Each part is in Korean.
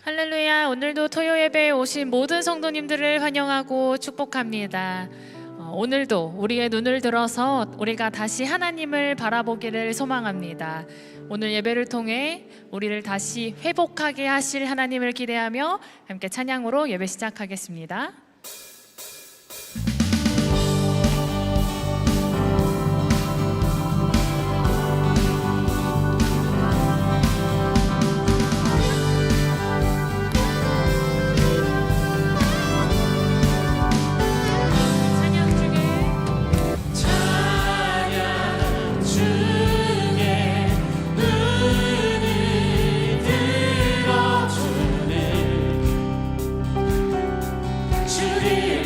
할렐루야. 오늘도 토요 예배에 오신 모든 성도님들을 환영하고 축복합니다. 오늘도 우리의 눈을 들어서 우리가 다시 하나님을 바라보기를 소망합니다. 오늘 예배를 통해 우리를 다시 회복하게 하실 하나님을 기대하며 함께 찬양으로 예배 시작하겠습니다. 주를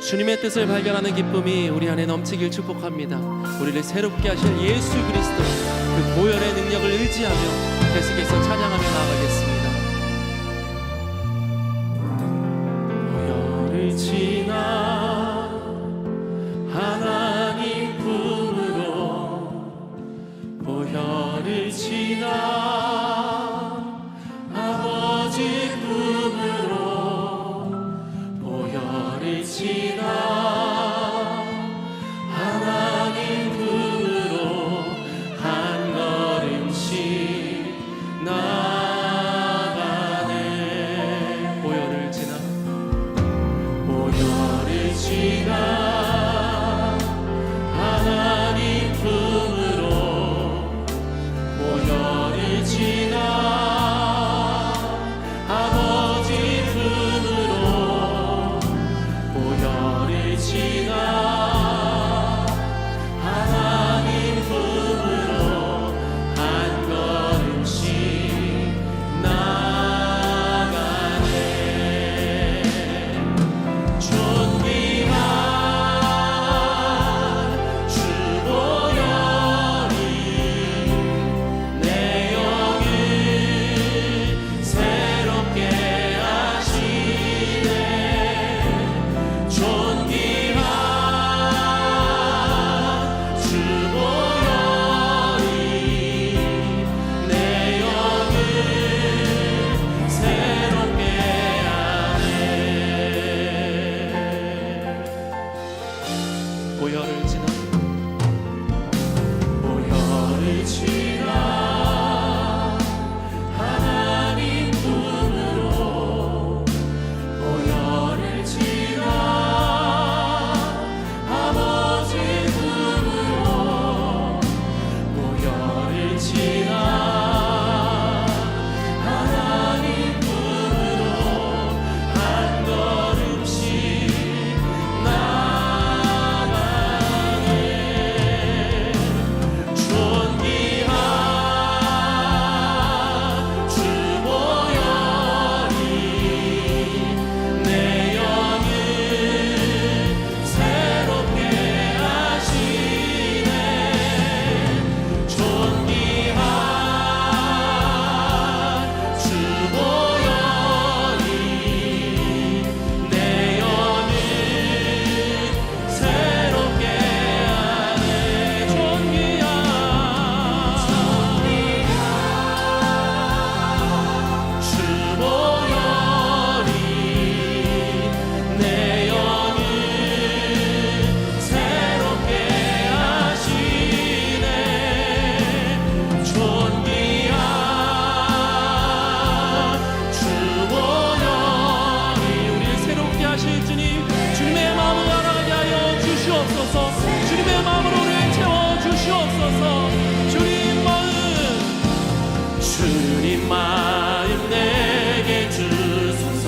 주님의 뜻을 발견하는 기쁨이 우리 안에 넘치길 축복합니다. 우리를 새롭게 하실 예수 그리스도 그 보혈의 능력을 의지하며 계속해서 찬양하며 나아가겠습니다. 보혈을 지나 하나님 품으로, 보혈을 지나 아버지 품으로, 보혈을 지나 하나님 품으로 한 걸음씩 나가네. 보혈을 지나, 보혈을 지나 하나님 품으로, 보혈을 지나 아버지 품으로, 보혈을 지나 하나님 품으로 한 걸음씩 나가네. 존귀한 주 보혈이 내 영을 새롭게 하시네. 존귀한 주 보혈이 내 영을 새롭게 하네. 보혈을 지나, 보혈을 지나 하나님 품으로, 보혈을 지나 아버지 품으로, 보혈을 지나 하나님 품으로 한 걸음씩 나가네. 존귀한 주 보혈이 내 영을 새롭게 하시네. 존귀한 주 보혈이 내 영을 새롭게 하네. 존귀한 주 보혈이 내 영을 새롭게 하시네. 존귀한 주 보혈이 우리를 새롭게 하실 주님, 주님의 마음을 알아가게 하여 주시옵소서. 주님의 마음으로 우리를 채워 주시옵소서. 주님 마음, 주님 마음 내게 주소서.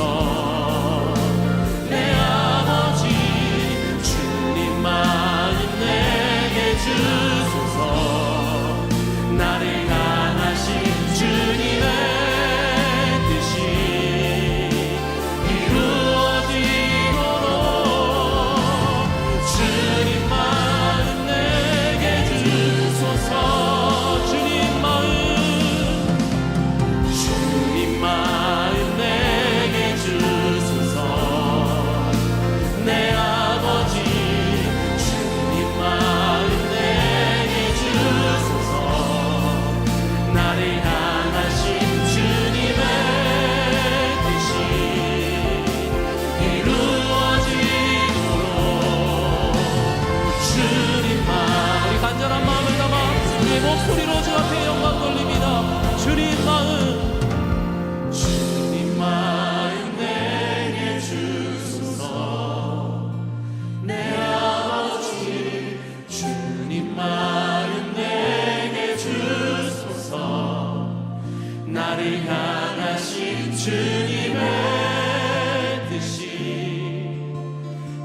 내 아버지, 주님 마음 내게 주소서. 나를 향하신 주님의 뜻이 이루어지도록 주님 마음 내게 주소서. 주님 마음, 주님 마음 내게 주소서. 내 아버지, 주님 마음 내게 주소서. 나를 향하신 주님의 뜻이 이루어지도록 주님 마음, 우리 간절한 마음을 담아 우리의 목소리로 주 앞에 영광 돌립니다. 주님 마음, 주님 마음 내게 주소서. 내 아버지, 주님 마음 내게 주소서. 나를 향하신 주님의 뜻이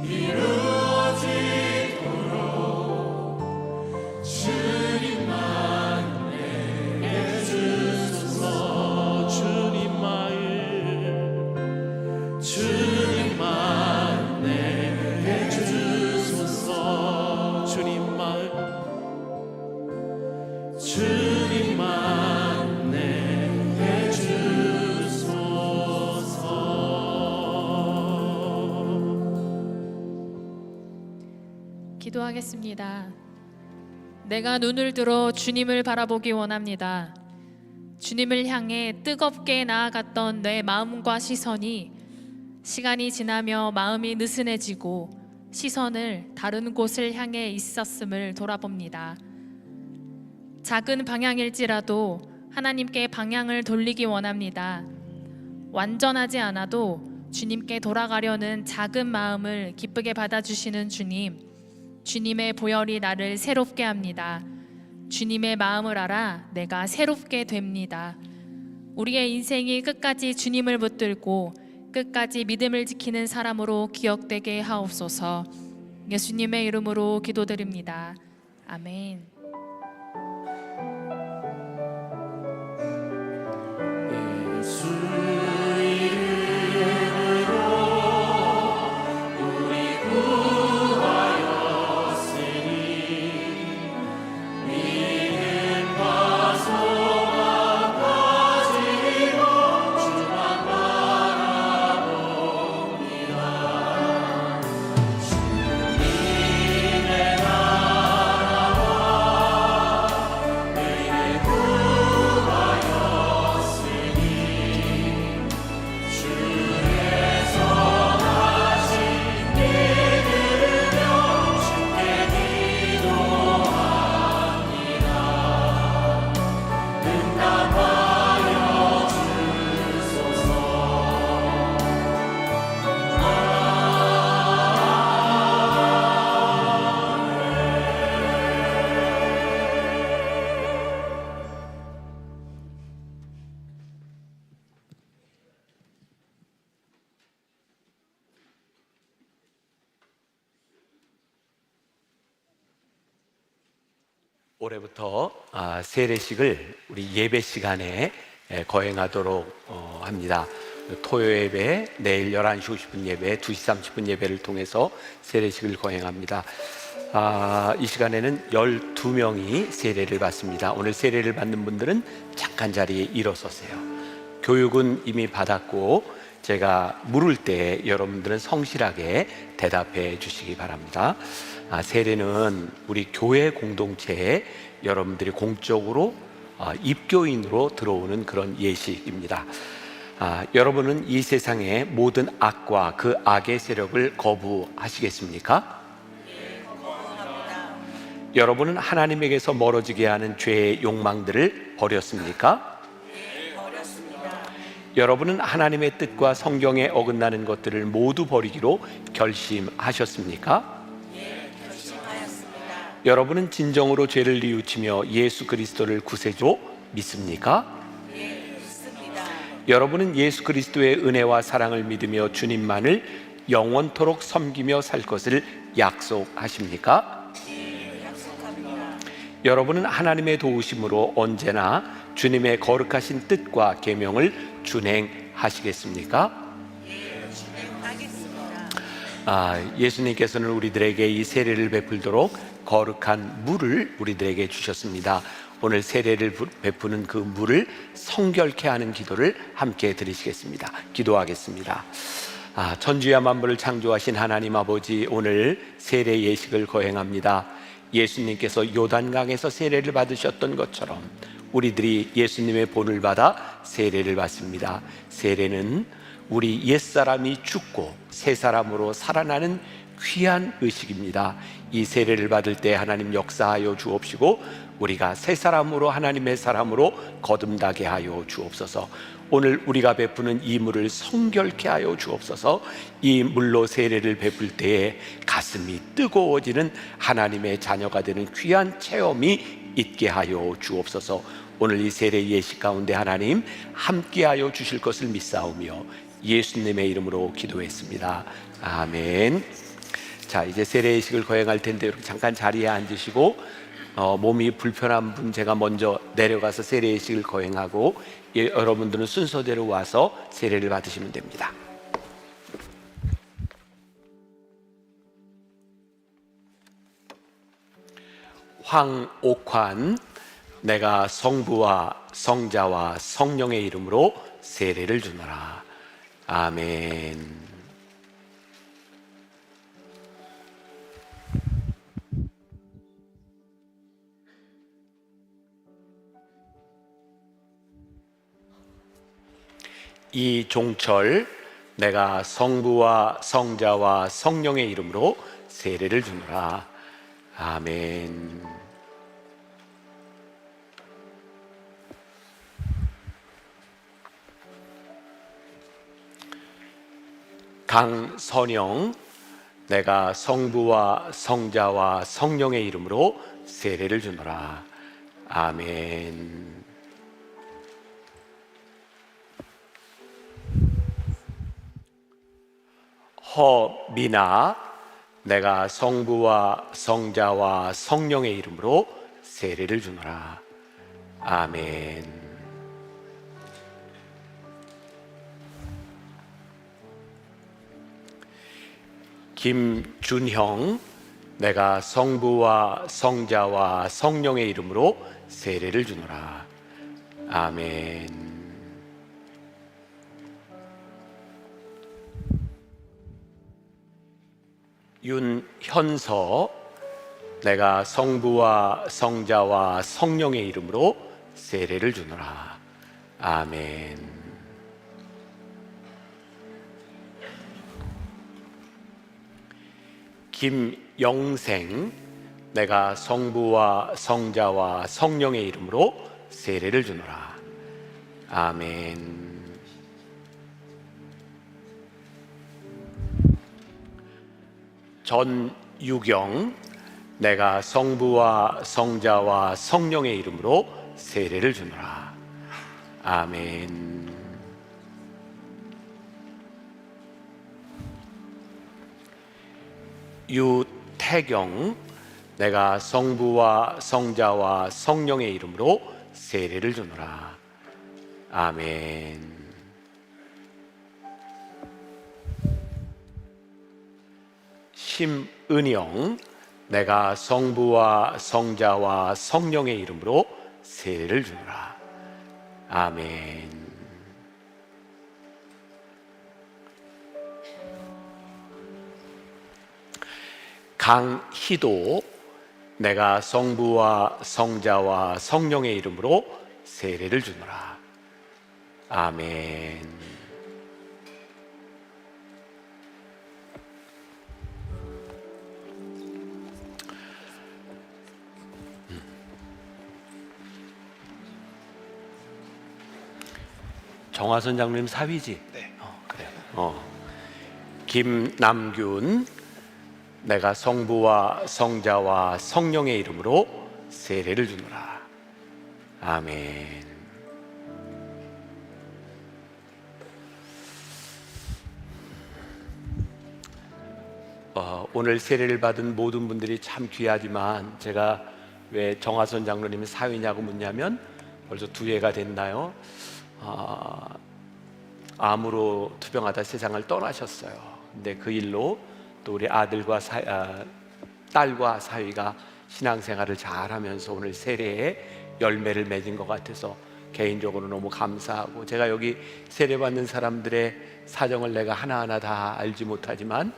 이루어지도록 주님 마음 내게 주소서. 주님 마음, 주님 마음 내게 기도하겠습니다. 내가 눈을 들어 주님을 바라보기 원합니다. 주님을 향해 뜨겁게 나아갔던 내 마음과 시선이 시간이 지나며 마음이 느슨해지고 시선을 다른 곳을 향해 있었음을 돌아봅니다. 작은 방향일지라도 하나님께 방향을 돌리기 원합니다. 완전하지 않아도 주님께 돌아가려는 작은 마음을 기쁘게 받아주시는 주님, 주님의 보혈이 나를 새롭게 합니다. 주님의 마음을 알아 내가 새롭게 됩니다. 우리의 인생이 끝까지 주님을 붙들고 끝까지 믿음을 지키는 사람으로 기억되게 하옵소서. 예수님의 이름으로 기도드립니다. 아멘. 올해부터 세례식을 우리 예배 시간에 거행하도록 합니다. 토요 예배, 내일 11시 50분 예배, 2시 30분 예배를 통해서 세례식을 거행합니다. 이 시간에는 12명이 세례를 받습니다. 오늘 세례를 받는 분들은 잠깐 자리에 일어서세요. 교육은 이미 받았고 제가 물을 때 여러분들은 성실하게 대답해 주시기 바랍니다. 세례는 우리 교회 공동체에 여러분들이 공적으로 입교인으로 들어오는 그런 예식입니다. 여러분은 이 세상의 모든 악과 그 악의 세력을 거부하시겠습니까? 네, 거부합니다. 여러분은 하나님에게서 멀어지게 하는 죄의 욕망들을 버렸습니까? 네, 버렸습니다. 여러분은 하나님의 뜻과 성경에 어긋나는 것들을 모두 버리기로 결심하셨습니까? 여러분은 진정으로 죄를 뉘우치며 예수 그리스도를 구세주로 믿습니까? 네, 믿습니다. 여러분은 예수 그리스도의 은혜와 사랑을 믿으며 주님만을 영원토록 섬기며 살 것을 약속하십니까? 네, 약속합니다. 여러분은 하나님의 도우심으로 언제나 주님의 거룩하신 뜻과 계명을 준행하시겠습니까? 네, 준행하겠습니다. 예수님께서는 우리들에게 이 세례를 베풀도록 거룩한 물을 우리들에게 주셨습니다. 오늘 세례를 베푸는 그 물을 성결케 하는 기도를 함께 드리시겠습니다. 기도하겠습니다. 천지와 만물을 창조하신 하나님 아버지, 오늘 세례 예식을 거행합니다. 예수님께서 요단강에서 세례를 받으셨던 것처럼 우리들이 예수님의 본을 받아 세례를 받습니다. 세례는 우리 옛사람이 죽고 새 사람으로 살아나는 귀한 의식입니다. 이 세례를 받을 때 하나님 역사하여 주옵시고 우리가 새 사람으로 하나님의 사람으로 거듭나게 하여 주옵소서. 오늘 우리가 베푸는 이 물을 성결케 하여 주옵소서. 이 물로 세례를 베풀 때에 가슴이 뜨거워지는 하나님의 자녀가 되는 귀한 체험이 있게 하여 주옵소서. 오늘 이 세례 예식 가운데 하나님 함께하여 주실 것을 믿사오며 예수님의 이름으로 기도했습니다. 아멘. 자, 이제 세례 예식을 거행할 텐데 이렇게 잠깐 자리에 앉으시고 몸이 불편한 분 제가 먼저 내려가서 세례 예식을 거행하고 여러분들은 순서대로 와서 세례를 받으시면 됩니다. 황옥환, 내가 성부와 성자와 성령의 이름으로 세례를 주노라. 아멘. 이 종철 내가 성부와 성자와 성령의 이름으로 세례를 주노라. 아멘. 강선영 내가 성부와 성자와 성령의 이름으로 세례를 주노라. 아멘. 허미나 내가 성부와 성자와 성령의 이름으로 세례를 주노라. 아멘. 김준형 내가 성부와 성자와 성령의 이름으로 세례를 주노라. 아멘. 윤현서 내가 성부와 성자와 성령의 이름으로 세례를 주노라. 아멘. 김영생 내가 성부와 성자와 성령의 이름으로 세례를 주노라. 아멘. 전유경 내가 성부와 성자와 성령의 이름으로 세례를 주노라. 아멘. 유태경 내가 성부와 성자와 성령의 이름으로 세례를 주노라. 아멘. 심은영 내가 성부와 성자와 성령의 이름으로 세례를 주노라. 아멘. 강희도 내가 성부와 성자와 성령의 이름으로 세례를 주노라. 아멘. 정화선 장로님 사위지? 네. 그래. 김남균 내가 성부와 성자와 성령의 이름으로 세례를 주노라. 아멘. 오늘 세례를 받은 모든 분들이 참 귀하지만 제가 왜 정화선 장로님이 사위냐고 묻냐면 벌써 2해가 됐나요? 암으로 투병하다 세상을 떠나셨어요. 근데 그 일로 또 우리 아들과 딸과 사위가 신앙생활을 잘하면서 오늘 세례에 열매를 맺은 것 같아서 개인적으로 너무 감사하고, 제가 여기 세례받는 사람들의 사정을 내가 하나하나 다 알지 못하지만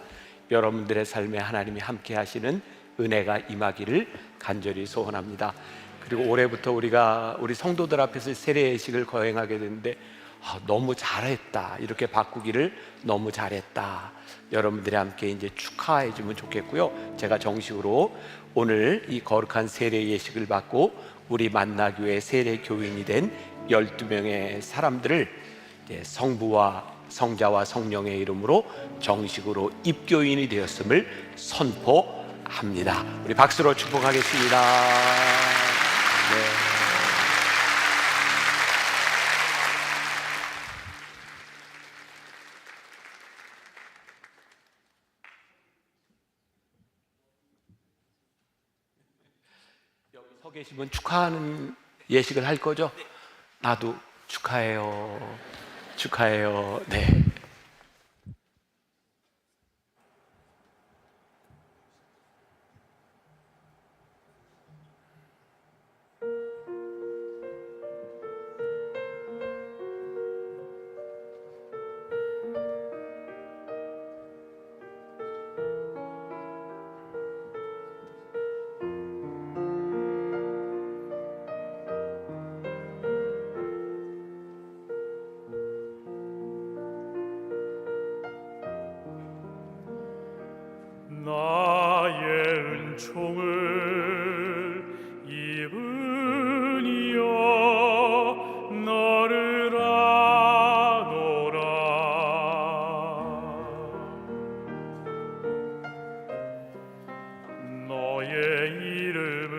여러분들의 삶에 하나님이 함께 하시는 은혜가 임하기를 간절히 소원합니다. 그리고 올해부터 우리가 우리 성도들 앞에서 세례 예식을 거행하게 되는데 너무 잘했다, 이렇게 바꾸기를 너무 잘했다, 여러분들이 함께 이제 축하해 주면 좋겠고요. 제가 정식으로 오늘 이 거룩한 세례 예식을 받고 우리 만나교회 세례 교인이 된 12명의 사람들을 이제 성부와 성자와 성령의 이름으로 정식으로 입교인이 되었음을 선포합니다. 우리 박수로 축복하겠습니다. 네. 여기 서 계신 분 축하하는 예식을 할 거죠? 나도 축하해요. 축하해요. 네. 나의 은총을 입으니여 너를 아노라. 너의 이름을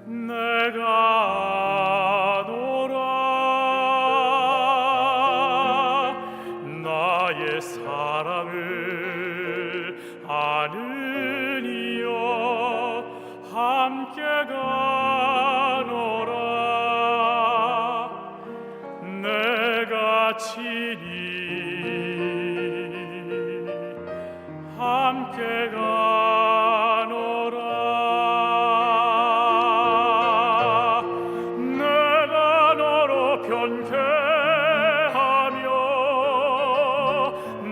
내가 아노라. 나의 사랑을 아느니여 함께 가노라. 내가 친히 함께 가노라. 내가 너로 변케하며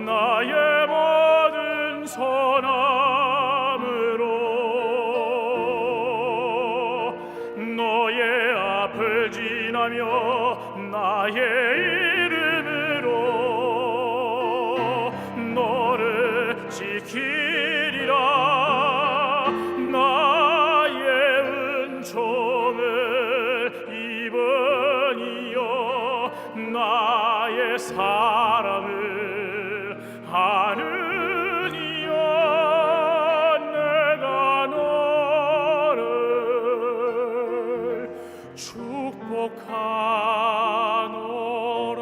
나의 모든 선함으로 너의 앞을 지나며 나의 이름으로 너를 지키리라. 나의 은총을 입으니여 나의 사랑을 아느니여 내가 너를 축복하노라.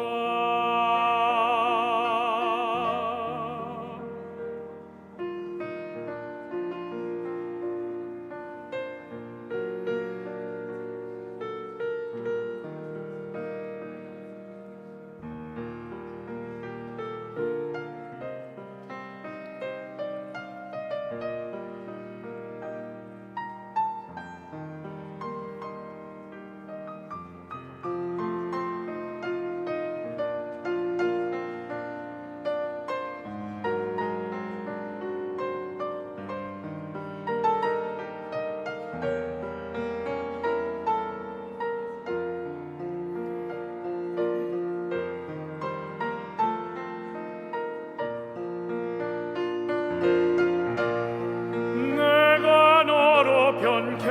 내가 너로 변케하며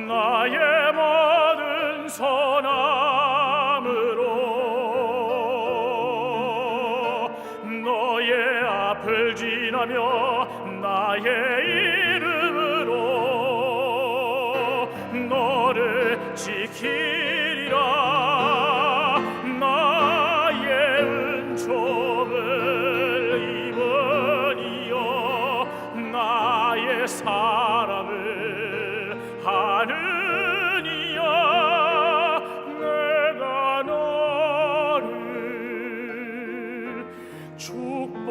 나의 모든 선함으로 너의 앞을 지나며 나의 이름으로 너를 지키리라. 나의 은총을 입으니여 나의 사랑을 아느니여 내가 너를 축복하노라.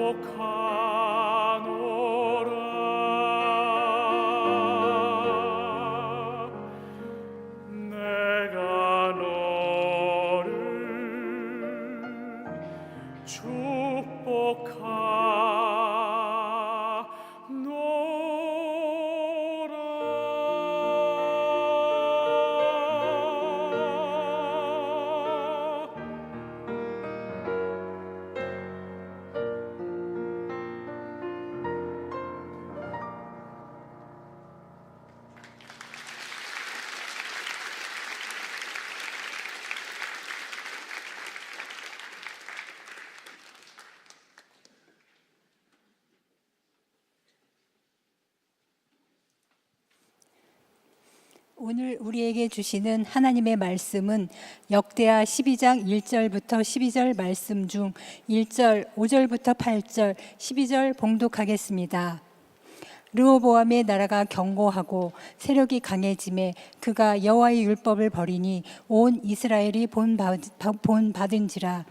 내가 너를 축복하노라. 오늘 우리에게 주시는 하나님의 말씀은 역대하 12장 1절부터 12절 말씀 중 1절, 5절부터 8절, 12절 봉독하겠습니다. 르호보암의 나라가 견고하고 세력이 강해짐에 그가 여호와의 율법을 버리니 온 이스라엘이 본받은지라.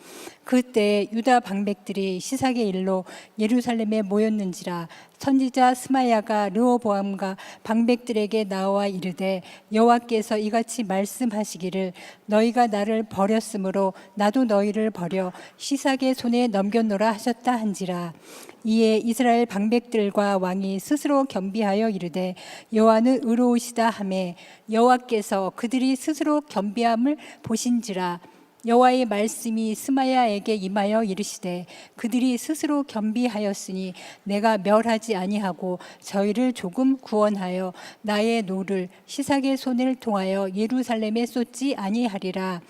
그때 유다 방백들이 시삭의 일로 예루살렘에 모였는지라. 선지자 스마야가 르호보암과 방백들에게 나와 이르되 여호와께서 이같이 말씀하시기를 너희가 나를 버렸으므로 나도 너희를 버려 시삭의 손에 넘겼노라 하셨다 한지라. 이에 이스라엘 방백들과 왕이 스스로 겸비하여 이르되 여호와는 의로우시다 하매 여호와께서 그들이 스스로 겸비함을 보신지라. 여호와의 말씀이 스마야에게 임하여 이르시되 그들이 스스로 겸비하였으니 내가 멸하지 아니하고 저희를 조금 구원하여 나의 노를 시삭의 손을 통하여 예루살렘에 쏟지 아니하리라.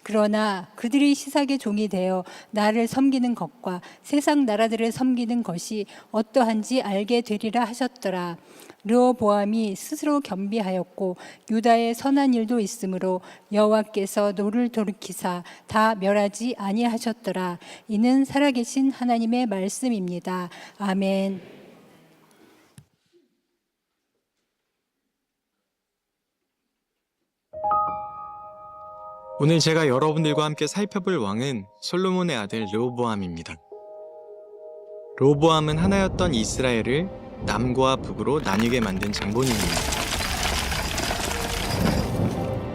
그러나 그들이 시삭의 종이 되어 나를 섬기는 것과 세상 나라들을 섬기는 것이 어떠한지 알게 되리라 하셨더라. 르호보암이 스스로 겸비하였고 유다의 선한 일도 있으므로 여호와께서 노를 돌이키사 다 멸하지 아니하셨더라. 이는 살아계신 하나님의 말씀입니다. 아멘. 오늘 제가 여러분들과 함께 살펴볼 왕은 솔로몬의 아들 르호보암입니다. 르호보암은 하나였던 이스라엘을 남과 북으로 나뉘게 만든 장본인입니다.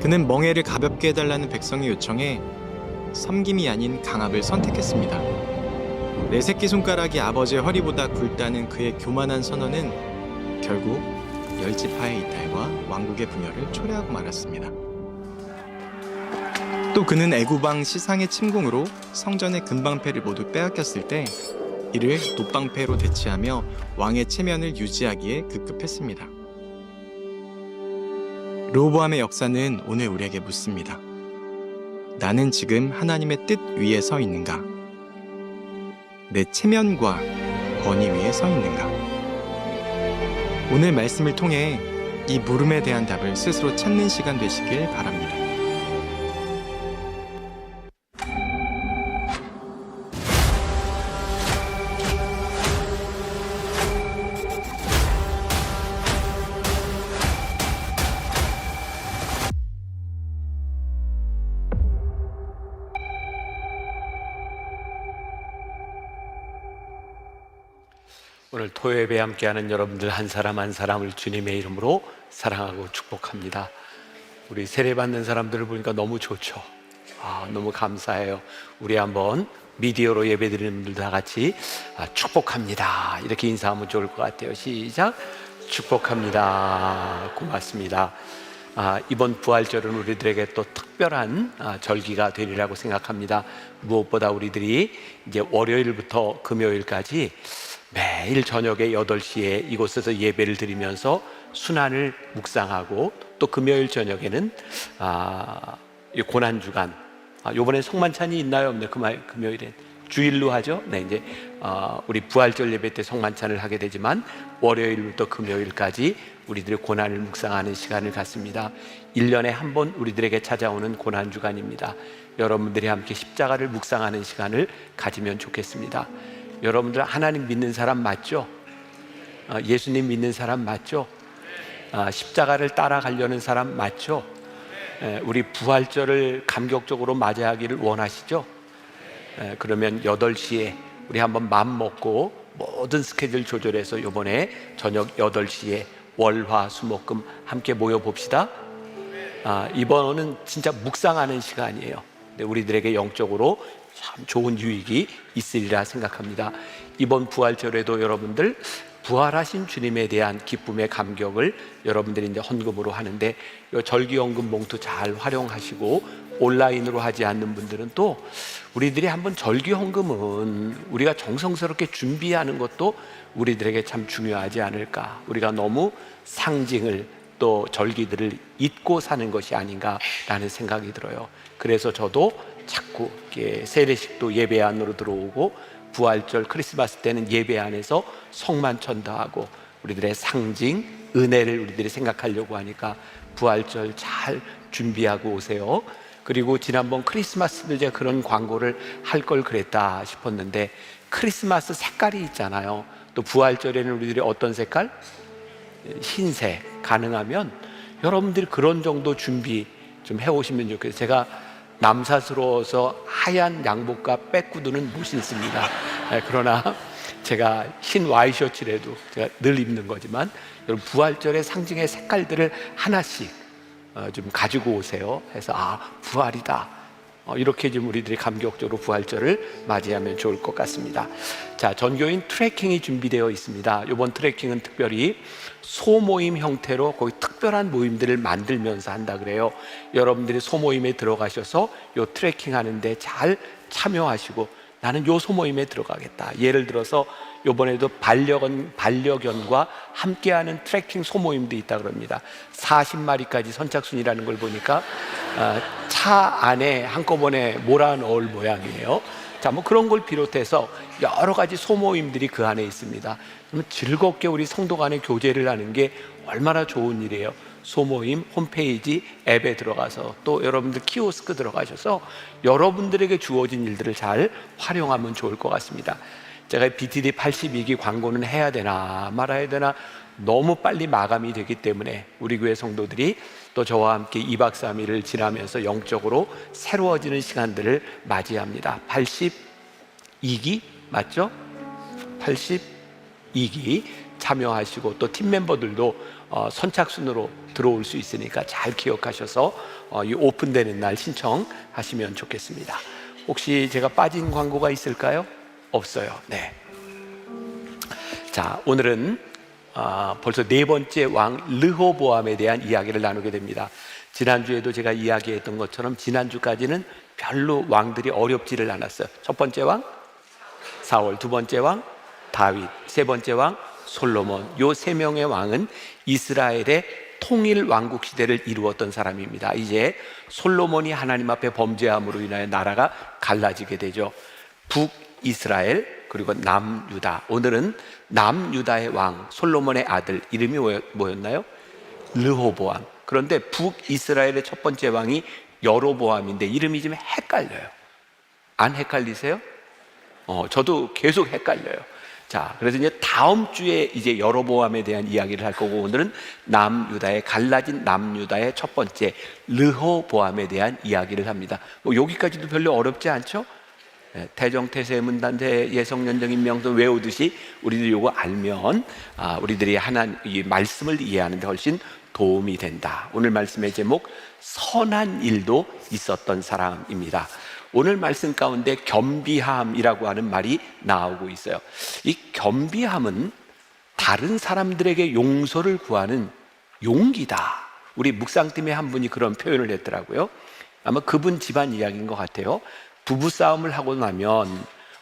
그는 멍에를 가볍게 해달라는 백성의 요청에 섬김이 아닌 강압을 선택했습니다. 내 새끼손가락이 아버지의 허리보다 굵다는 그의 교만한 선언은 결국 열지파의 이탈과 왕국의 분열을 초래하고 말았습니다. 또 그는 애굽왕 시상의 침공으로 성전의 금방패를 모두 빼앗겼을 때 이를 놋방패로 대체하며 왕의 체면을 유지하기에 급급했습니다. 르호보암의 역사는 오늘 우리에게 묻습니다. 나는 지금 하나님의 뜻 위에 서 있는가? 내 체면과 권위 위에 서 있는가? 오늘 말씀을 통해 이 물음에 대한 답을 스스로 찾는 시간 되시길 바랍니다. 오늘 토요예배 함께하는 여러분들 한 사람 한 사람을 주님의 이름으로 사랑하고 축복합니다. 우리 세례받는 사람들을 보니까 너무 좋죠. 너무 감사해요. 우리 한번 미디어로 예배드리는 분들 다 같이 축복합니다 이렇게 인사하면 좋을 것 같아요. 시작. 축복합니다. 고맙습니다. 이번 부활절은 우리들에게 또 특별한 절기가 되리라고 생각합니다. 무엇보다 우리들이 이제 월요일부터 금요일까지 매일 저녁에 8시에 이곳에서 예배를 드리면서 순환을 묵상하고 또 금요일 저녁에는 고난주간, 요번에 성만찬이 있나요? 없나요? 금요일엔 주일로 하죠. 네, 이제 우리 부활절 예배 때 성만찬을 하게 되지만 월요일부터 금요일까지 우리들의 고난을 묵상하는 시간을 갖습니다. 1년에 한 번 우리들에게 찾아오는 고난주간입니다. 여러분들이 함께 십자가를 묵상하는 시간을 가지면 좋겠습니다. 여러분들 하나님 믿는 사람 맞죠? 예수님 믿는 사람 맞죠? 십자가를 따라가려는 사람 맞죠? 우리 부활절을 감격적으로 맞이하기를 원하시죠? 그러면 8시에 우리 한번 마음 먹고 모든 스케줄 조절해서 이번에 저녁 8시에 월화 수목금 함께 모여봅시다. 이번은 진짜 묵상하는 시간이에요. 우리들에게 영적으로 참 좋은 유익이 있으리라 생각합니다. 이번 부활절에도 여러분들 부활하신 주님에 대한 기쁨의 감격을 여러분들이 이제 헌금으로 하는데 이 절기헌금 봉투 잘 활용하시고 온라인으로 하지 않는 분들은 또 우리들이 한번 절기헌금은 우리가 정성스럽게 준비하는 것도 우리들에게 참 중요하지 않을까. 우리가 너무 상징을 또 절기들을 잊고 사는 것이 아닌가라는 생각이 들어요. 그래서 저도 자꾸 세례식도 예배 안으로 들어오고 부활절 크리스마스 때는 예배 안에서 성만 전도하고 우리들의 상징 은혜를 우리들이 생각하려고 하니까 부활절 잘 준비하고 오세요. 그리고 지난번 크리스마스 때 제가 그런 광고를 할 걸 그랬다 싶었는데 크리스마스 색깔이 있잖아요. 또 부활절에는 우리들이 어떤 색깔? 흰색. 가능하면 여러분들이 그런 정도 준비 좀 해오시면 좋겠어요. 제가 남사스러워서 하얀 양복과 백구두는 못 신습니다. 그러나 제가 흰 와이셔츠라도 제가 늘 입는 거지만 여러분 부활절의 상징의 색깔들을 하나씩 좀 가지고 오세요. 해서 부활이다. 이렇게 좀 우리들이 감격적으로 부활절을 맞이하면 좋을 것 같습니다. 자, 전교인 트레킹이 준비되어 있습니다. 이번 트레킹은 특별히 소모임 형태로 거기 특별한 모임들을 만들면서 한다 그래요. 여러분들이 소모임에 들어가셔서 요 트레킹 하는데 잘 참여하시고 나는 요 소모임에 들어가겠다. 예를 들어서 이번에도 반려견과 함께하는 트레킹 소모임도 있다 그럽니다. 40마리까지 선착순이라는 걸 보니까 차 안에 한꺼번에 몰아넣을 모양이에요. 자, 뭐 그런 걸 비롯해서 여러 가지 소모임들이 그 안에 있습니다. 그러면 즐겁게 우리 성도 간의 교제를 하는 게 얼마나 좋은 일이에요. 소모임 홈페이지 앱에 들어가서 또 여러분들 키오스크 들어가셔서 여러분들에게 주어진 일들을 잘 활용하면 좋을 것 같습니다. 제가 BTD 82기 광고는 해야 되나 말아야 되나 너무 빨리 마감이 되기 때문에 우리 교회 성도들이 또 저와 함께 2박 3일을 지나면서 영적으로 새로워지는 시간들을 맞이합니다. 82기 맞죠? 82기 참여하시고 또 팀 멤버들도 선착순으로 들어올 수 있으니까 잘 기억하셔서 이 오픈되는 날 신청하시면 좋겠습니다. 혹시 제가 빠진 광고가 있을까요? 없어요. 네. 자, 오늘은 벌써 네 번째 왕 르호보암에 대한 이야기를 나누게 됩니다. 지난주에도 제가 이야기했던 것처럼 지난주까지는 별로 왕들이 어렵지를 않았어요. 첫 번째 왕 사울, 두 번째 왕 다윗, 세 번째 왕 솔로몬. 요 세 명의 왕은 이스라엘의 통일 왕국 시대를 이루었던 사람입니다. 이제 솔로몬이 하나님 앞에 범죄함으로 인하여 나라가 갈라지게 되죠. 북이스라엘 그리고 남유다. 오늘은 남유다의 왕 솔로몬의 아들 이름이 뭐였나요? 르호보암. 그런데 북이스라엘의 첫 번째 왕이 여로보암인데 이름이 좀 헷갈려요. 안 헷갈리세요? 저도 계속 헷갈려요. 자, 그래서 이제 다음 주에 이제 여로보암에 대한 이야기를 할 거고 오늘은 남유다의 갈라진 남유다의 첫 번째 르호보암에 대한 이야기를 합니다. 뭐 여기까지도 별로 어렵지 않죠? 태정태세 문단태 예성연정 임명도 외우듯이 우리들이 이거 알면 우리들이 이 말씀을 이해하는 데 훨씬 도움이 된다. 오늘 말씀의 제목 선한 일도 있었던 사람입니다. 오늘 말씀 가운데 겸비함이라고 하는 말이 나오고 있어요. 이 겸비함은 다른 사람들에게 용서를 구하는 용기다. 우리 묵상팀의 한 분이 그런 표현을 했더라고요. 아마 그분 집안 이야기인 것 같아요. 부부싸움을 하고 나면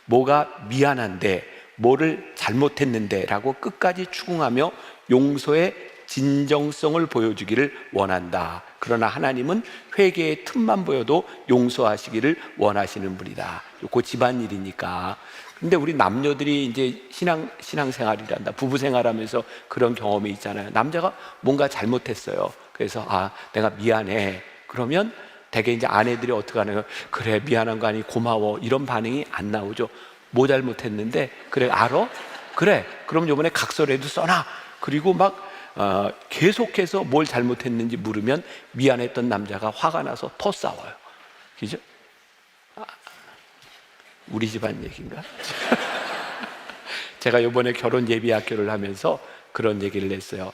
뭐가 미안한데 뭐를 잘못했는데 라고 끝까지 추궁하며 용서의 진정성을 보여주기를 원한다. 그러나 하나님은 회개의 틈만 보여도 용서하시기를 원하시는 분이다. 그 집안일이니까. 근데 우리 남녀들이 이제 신앙생활이란다. 부부생활하면서 그런 경험이 있잖아요. 남자가 뭔가 잘못했어요. 그래서 내가 미안해. 그러면 대개 이제 아내들이 어떻게 하나요? 그래, 미안한 거 아니 고마워. 이런 반응이 안 나오죠. 뭐 잘못했는데? 그래, 알아? 그래, 그럼 요번에 각서라도 써놔. 그리고 막 계속해서 뭘 잘못했는지 물으면 미안했던 남자가 화가 나서 더 싸워요. 그죠? 우리 집안 얘기인가? 제가 요번에 결혼 예비학교를 하면서 그런 얘기를 했어요.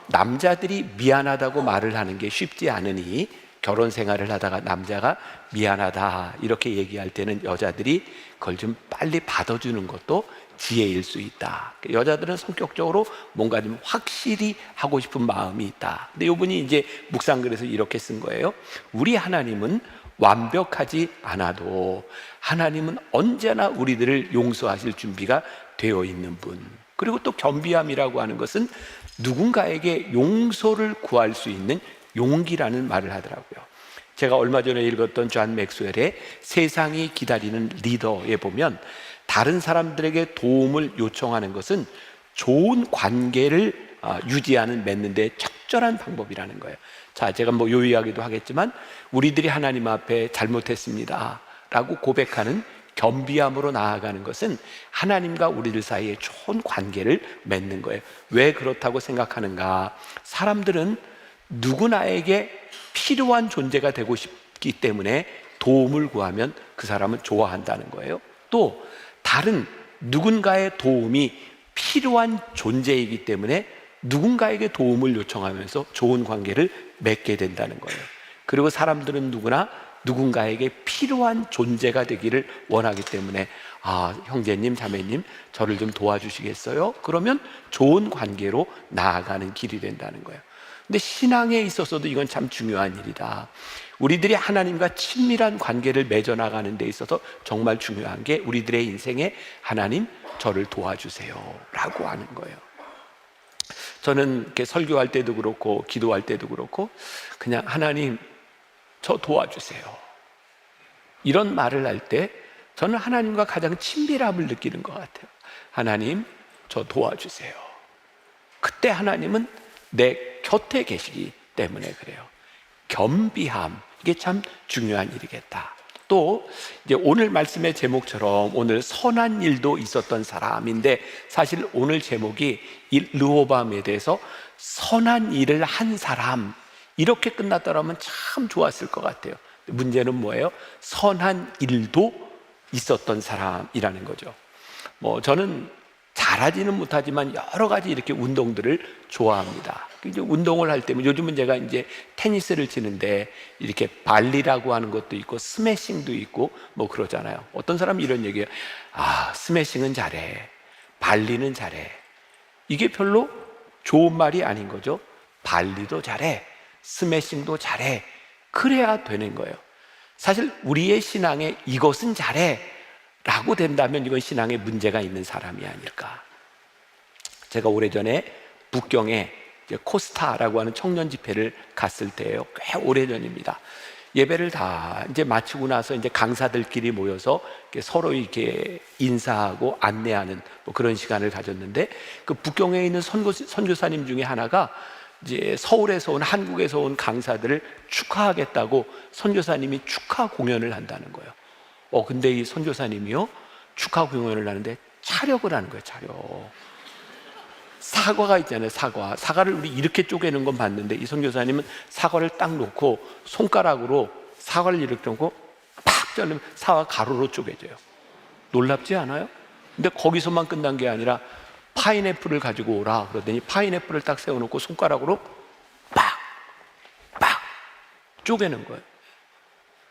남자들이 미안하다고 말을 하는 게 쉽지 않으니 결혼 생활을 하다가 남자가 미안하다 이렇게 얘기할 때는 여자들이 그걸 좀 빨리 받아주는 것도 지혜일 수 있다. 여자들은 성격적으로 뭔가 좀 확실히 하고 싶은 마음이 있다. 근데 이분이 이제 묵상글에서 이렇게 쓴 거예요. 우리 하나님은 완벽하지 않아도 하나님은 언제나 우리들을 용서하실 준비가 되어 있는 분. 그리고 또 겸비함이라고 하는 것은 누군가에게 용서를 구할 수 있는 용기라는 말을 하더라고요. 제가 얼마 전에 읽었던 존 맥스웰의 세상이 기다리는 리더에 보면 다른 사람들에게 도움을 요청하는 것은 좋은 관계를 유지하는 맺는 데 적절한 방법이라는 거예요. 자, 제가 뭐 요 이야기도 하겠지만 우리들이 하나님 앞에 잘못했습니다 라고 고백하는 겸비함으로 나아가는 것은 하나님과 우리들 사이에 좋은 관계를 맺는 거예요. 왜 그렇다고 생각하는가? 사람들은 누구나에게 필요한 존재가 되고 싶기 때문에 도움을 구하면 그 사람은 좋아한다는 거예요. 또 다른 누군가의 도움이 필요한 존재이기 때문에 누군가에게 도움을 요청하면서 좋은 관계를 맺게 된다는 거예요. 그리고 사람들은 누구나 누군가에게 필요한 존재가 되기를 원하기 때문에 형제님, 자매님, 저를 좀 도와주시겠어요? 그러면 좋은 관계로 나아가는 길이 된다는 거예요. 근데 신앙에 있어서도 이건 참 중요한 일이다. 우리들이 하나님과 친밀한 관계를 맺어나가는 데 있어서 정말 중요한 게 우리들의 인생에 하나님, 저를 도와주세요 라고 하는 거예요. 저는 이렇게 설교할 때도 그렇고 기도할 때도 그렇고 그냥 하나님, 저 도와주세요, 이런 말을 할 때 저는 하나님과 가장 친밀함을 느끼는 것 같아요. 하나님, 저 도와주세요. 그때 하나님은 내 곁에 계시기 때문에 그래요. 겸비함, 이게 참 중요한 일이겠다. 또 이제 오늘 말씀의 제목처럼 오늘 선한 일도 있었던 사람인데, 사실 오늘 제목이 이 르호보암에 대해서 선한 일을 한 사람, 이렇게 끝났더라면 참 좋았을 것 같아요. 문제는 뭐예요? 선한 일도 있었던 사람이라는 거죠. 저는 잘하지는 못하지만 여러 가지 이렇게 운동들을 좋아합니다. 이제 운동을 할 때면 요즘은 제가 이제 테니스를 치는데 이렇게 발리라고 하는 것도 있고 스매싱도 있고 그러잖아요. 어떤 사람이 이런 얘기해요. 스매싱은 잘해, 발리는 잘해. 이게 별로 좋은 말이 아닌 거죠. 발리도 잘해, 스매싱도 잘해, 그래야 되는 거예요. 사실 우리의 신앙에 이것은 잘해 라고 된다면 이건 신앙에 문제가 있는 사람이 아닐까. 제가 오래전에 북경에 코스타라고 하는 청년 집회를 갔을 때예요. 꽤 오래전입니다. 예배를 다 이제 마치고 나서 이제 강사들끼리 모여서 서로 이렇게 인사하고 안내하는 그런 시간을 가졌는데, 그 북경에 있는 선교사님 중에 하나가 이제 서울에서 온, 한국에서 온 강사들을 축하하겠다고 선교사님이 축하 공연을 한다는 거예요. 근데 이 선교사님이요, 축하 공연을 하는데 차력을 하는 거예요. 차력. 사과가 있잖아요. 사과를 우리 이렇게 쪼개는 건 봤는데, 이 선교사님은 사과를 딱 놓고 손가락으로 사과를 이렇게 놓고 팍 자르면 사과 가로로 쪼개져요. 놀랍지 않아요? 근데 거기서만 끝난 게 아니라 파인애플을 가지고 오라 그러더니 파인애플을 딱 세워놓고 손가락으로 팍 쪼개는 거예요.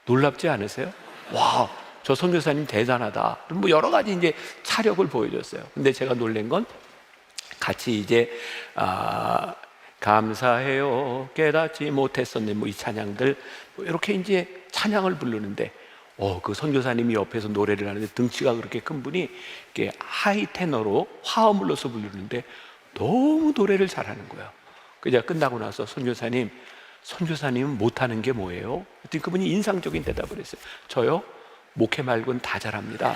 놀랍지 않으세요? 와, 저 선교사님 대단하다. 여러 가지 이제 차력을 보여줬어요. 근데 제가 놀란 건 같이 이제 감사해요, 깨닫지 못했었네, 이 찬양들 이렇게 이제 찬양을 부르는데, 그 선교사님이 옆에서 노래를 하는데 등치가 그렇게 큰 분이 이렇게 하이 테너로 화음을 넣어서 부르는데 너무 노래를 잘하는 거예요. 그래서 끝나고 나서 선교사님은 못하는 게 뭐예요? 그랬더니 그분이 인상적인 대답을 했어요. 저요? 목회 말고는 다 잘합니다.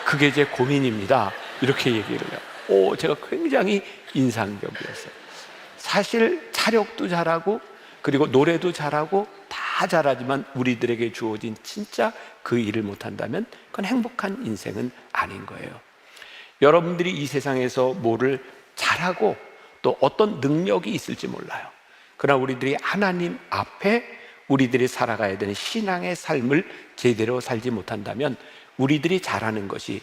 그게 제 고민입니다. 이렇게 얘기를 해요. 제가 굉장히 인상적이었어요. 사실 차력도 잘하고 그리고 노래도 잘하고 다 잘하지만 우리들에게 주어진 진짜 그 일을 못한다면 그건 행복한 인생은 아닌 거예요. 여러분들이 이 세상에서 뭐를 잘하고 또 어떤 능력이 있을지 몰라요. 그러나 우리들이 하나님 앞에 우리들이 살아가야 되는 신앙의 삶을 제대로 살지 못한다면 우리들이 잘하는 것이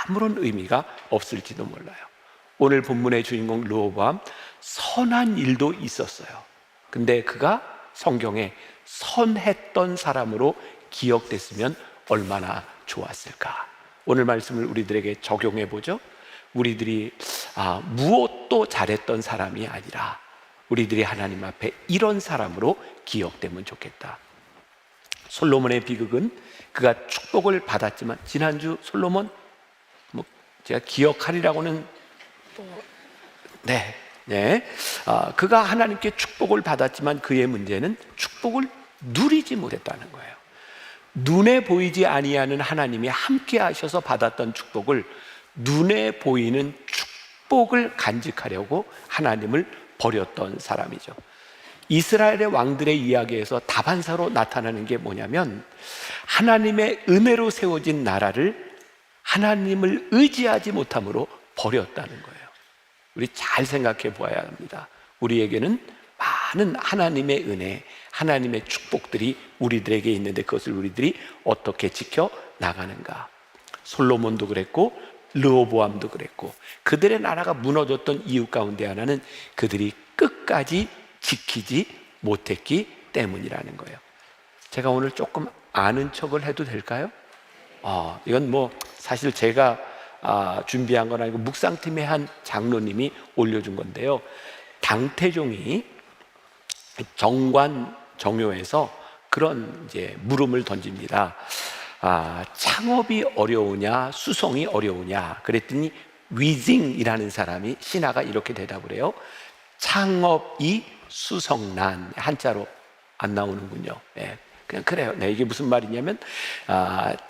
아무런 의미가 없을지도 몰라요. 오늘 본문의 주인공 르호보암, 선한 일도 있었어요. 근데 그가 성경에 선했던 사람으로 기억됐으면 얼마나 좋았을까. 오늘 말씀을 우리들에게 적용해 보죠. 우리들이 무엇도 잘했던 사람이 아니라 우리들이 하나님 앞에 이런 사람으로 기억되면 좋겠다. 솔로몬의 비극은 그가 축복을 받았지만, 지난주 솔로몬 제가 기억하리라고는 그가 하나님께 축복을 받았지만 그의 문제는 축복을 누리지 못했다는 거예요. 눈에 보이지 아니하는 하나님이 함께 하셔서 받았던 축복을, 눈에 보이는 축복을 간직하려고 하나님을 버렸던 사람이죠. 이스라엘의 왕들의 이야기에서 다반사로 나타나는 게 뭐냐면, 하나님의 은혜로 세워진 나라를 하나님을 의지하지 못함으로 버렸다는 거예요. 우리 잘 생각해 보아야 합니다. 우리에게는 많은 하나님의 은혜, 하나님의 축복들이 우리들에게 있는데 그것을 우리들이 어떻게 지켜 나가는가. 솔로몬도 그랬고 르호보암도 그랬고, 그들의 나라가 무너졌던 이유 가운데 하나는 그들이 끝까지 지키지 못했기 때문이라는 거예요. 제가 오늘 조금 아는 척을 해도 될까요? 이건 뭐 사실 제가 준비한 건 아니고 묵상팀의 한 장로님이 올려준 건데요. 당태종이 정관 정요에서 그런 이제 물음을 던집니다. 창업이 어려우냐 수송이 어려우냐 그랬더니 위징이라는 사람이 신하가 이렇게 대답을 해요. 창업이 수성난. 한자로 안 나오는군요. 네, 그냥 그래요. 네, 이게 무슨 말이냐면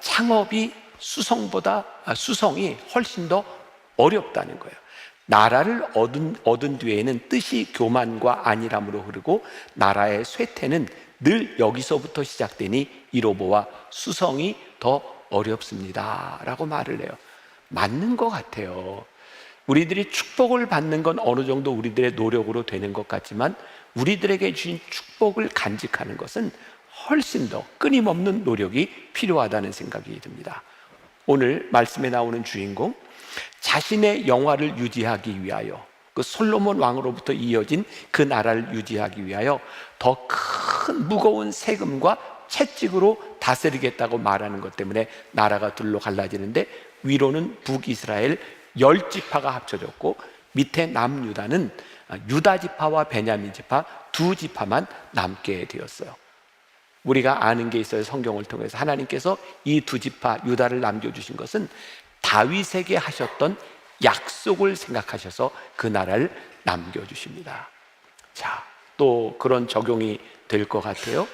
창업이 수성이 훨씬 더 어렵다는 거예요. 나라를 얻은 뒤에는 뜻이 교만과 안일함으로 흐르고 나라의 쇠퇴는 늘 여기서부터 시작되니 이로 보아 수성이 더 어렵습니다 라고 말을 해요. 맞는 것 같아요. 우리들이 축복을 받는 건 어느 정도 우리들의 노력으로 되는 것 같지만 우리들에게 주신 축복을 간직하는 것은 훨씬 더 끊임없는 노력이 필요하다는 생각이 듭니다. 오늘 말씀에 나오는 주인공, 자신의 영화를 유지하기 위하여, 그 솔로몬 왕으로부터 이어진 그 나라를 유지하기 위하여 더 큰 무거운 세금과 채찍으로 다스리겠다고 말하는 것 때문에 나라가 둘로 갈라지는데, 위로는 북이스라엘 10지파가 합쳐졌고 밑에 남유다는 유다지파와 베냐민지파 2지파만 남게 되었어요. 우리가 아는 게 있어요. 성경을 통해서 하나님께서 이 2지파 유다를 남겨주신 것은 다윗에게 하셨던 약속을 생각하셔서 그 나라를 남겨주십니다. 자, 또 그런 적용이 될 것 같아요.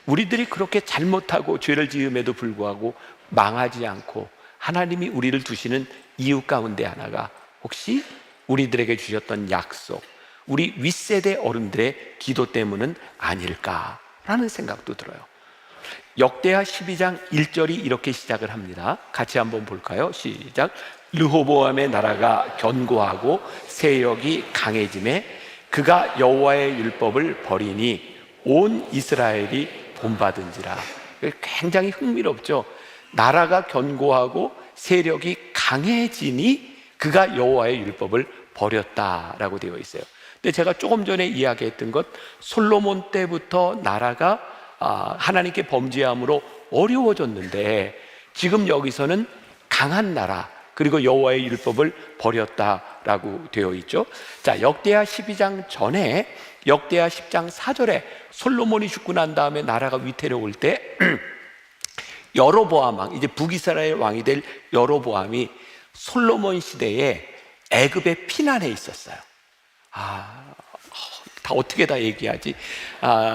우리들이 그렇게 잘못하고 죄를 지음에도 불구하고 망하지 않고 하나님이 우리를 두시는 이유 가운데 하나가 혹시 우리들에게 주셨던 약속, 우리 윗세대 어른들의 기도 때문은 아닐까라는 생각도 들어요. 역대하 12장 1절이 이렇게 시작을 합니다. 같이 한번 볼까요? 시작. 르호보암의 나라가 견고하고 세력이 강해짐에 그가 여호와의 율법을 버리니 온 이스라엘이 본받은지라. 굉장히 흥미롭죠. 나라가 견고하고 세력이 강해지니 그가 여호와의 율법을 버렸다라고 되어 있어요. 근데 제가 조금 전에 이야기했던 것, 솔로몬 때부터 나라가 하나님께 범죄함으로 어려워졌는데 지금 여기서는 강한 나라, 그리고 여호와의 율법을 버렸다라고 되어 있죠. 자, 역대하 12장 전에 역대하 10장 4절에 솔로몬이 죽고 난 다음에 나라가 위태로울 때 여로보암 왕, 이제 북이스라엘 왕이 될 여로보암이 솔로몬 시대에 애굽의 피난에 있었어요. 다 어떻게 다 얘기하지?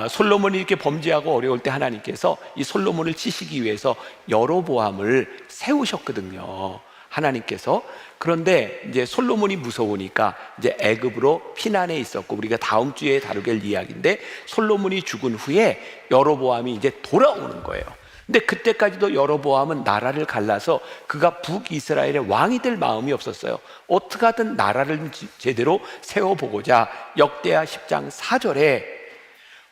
솔로몬이 이렇게 범죄하고 어려울 때 하나님께서 이 솔로몬을 치시기 위해서 여로보암을 세우셨거든요. 하나님께서. 그런데 이제 솔로몬이 무서우니까 이제 애굽으로 피난해 있었고, 우리가 다음 주에 다루게 이야기인데, 솔로몬이 죽은 후에 여로보암이 이제 돌아오는 거예요. 근데 그때까지도 여로보암은 나라를 갈라서 그가 북이스라엘의 왕이 될 마음이 없었어요. 어떻게 하든 나라를 제대로 세워보고자 역대하 10장 4절에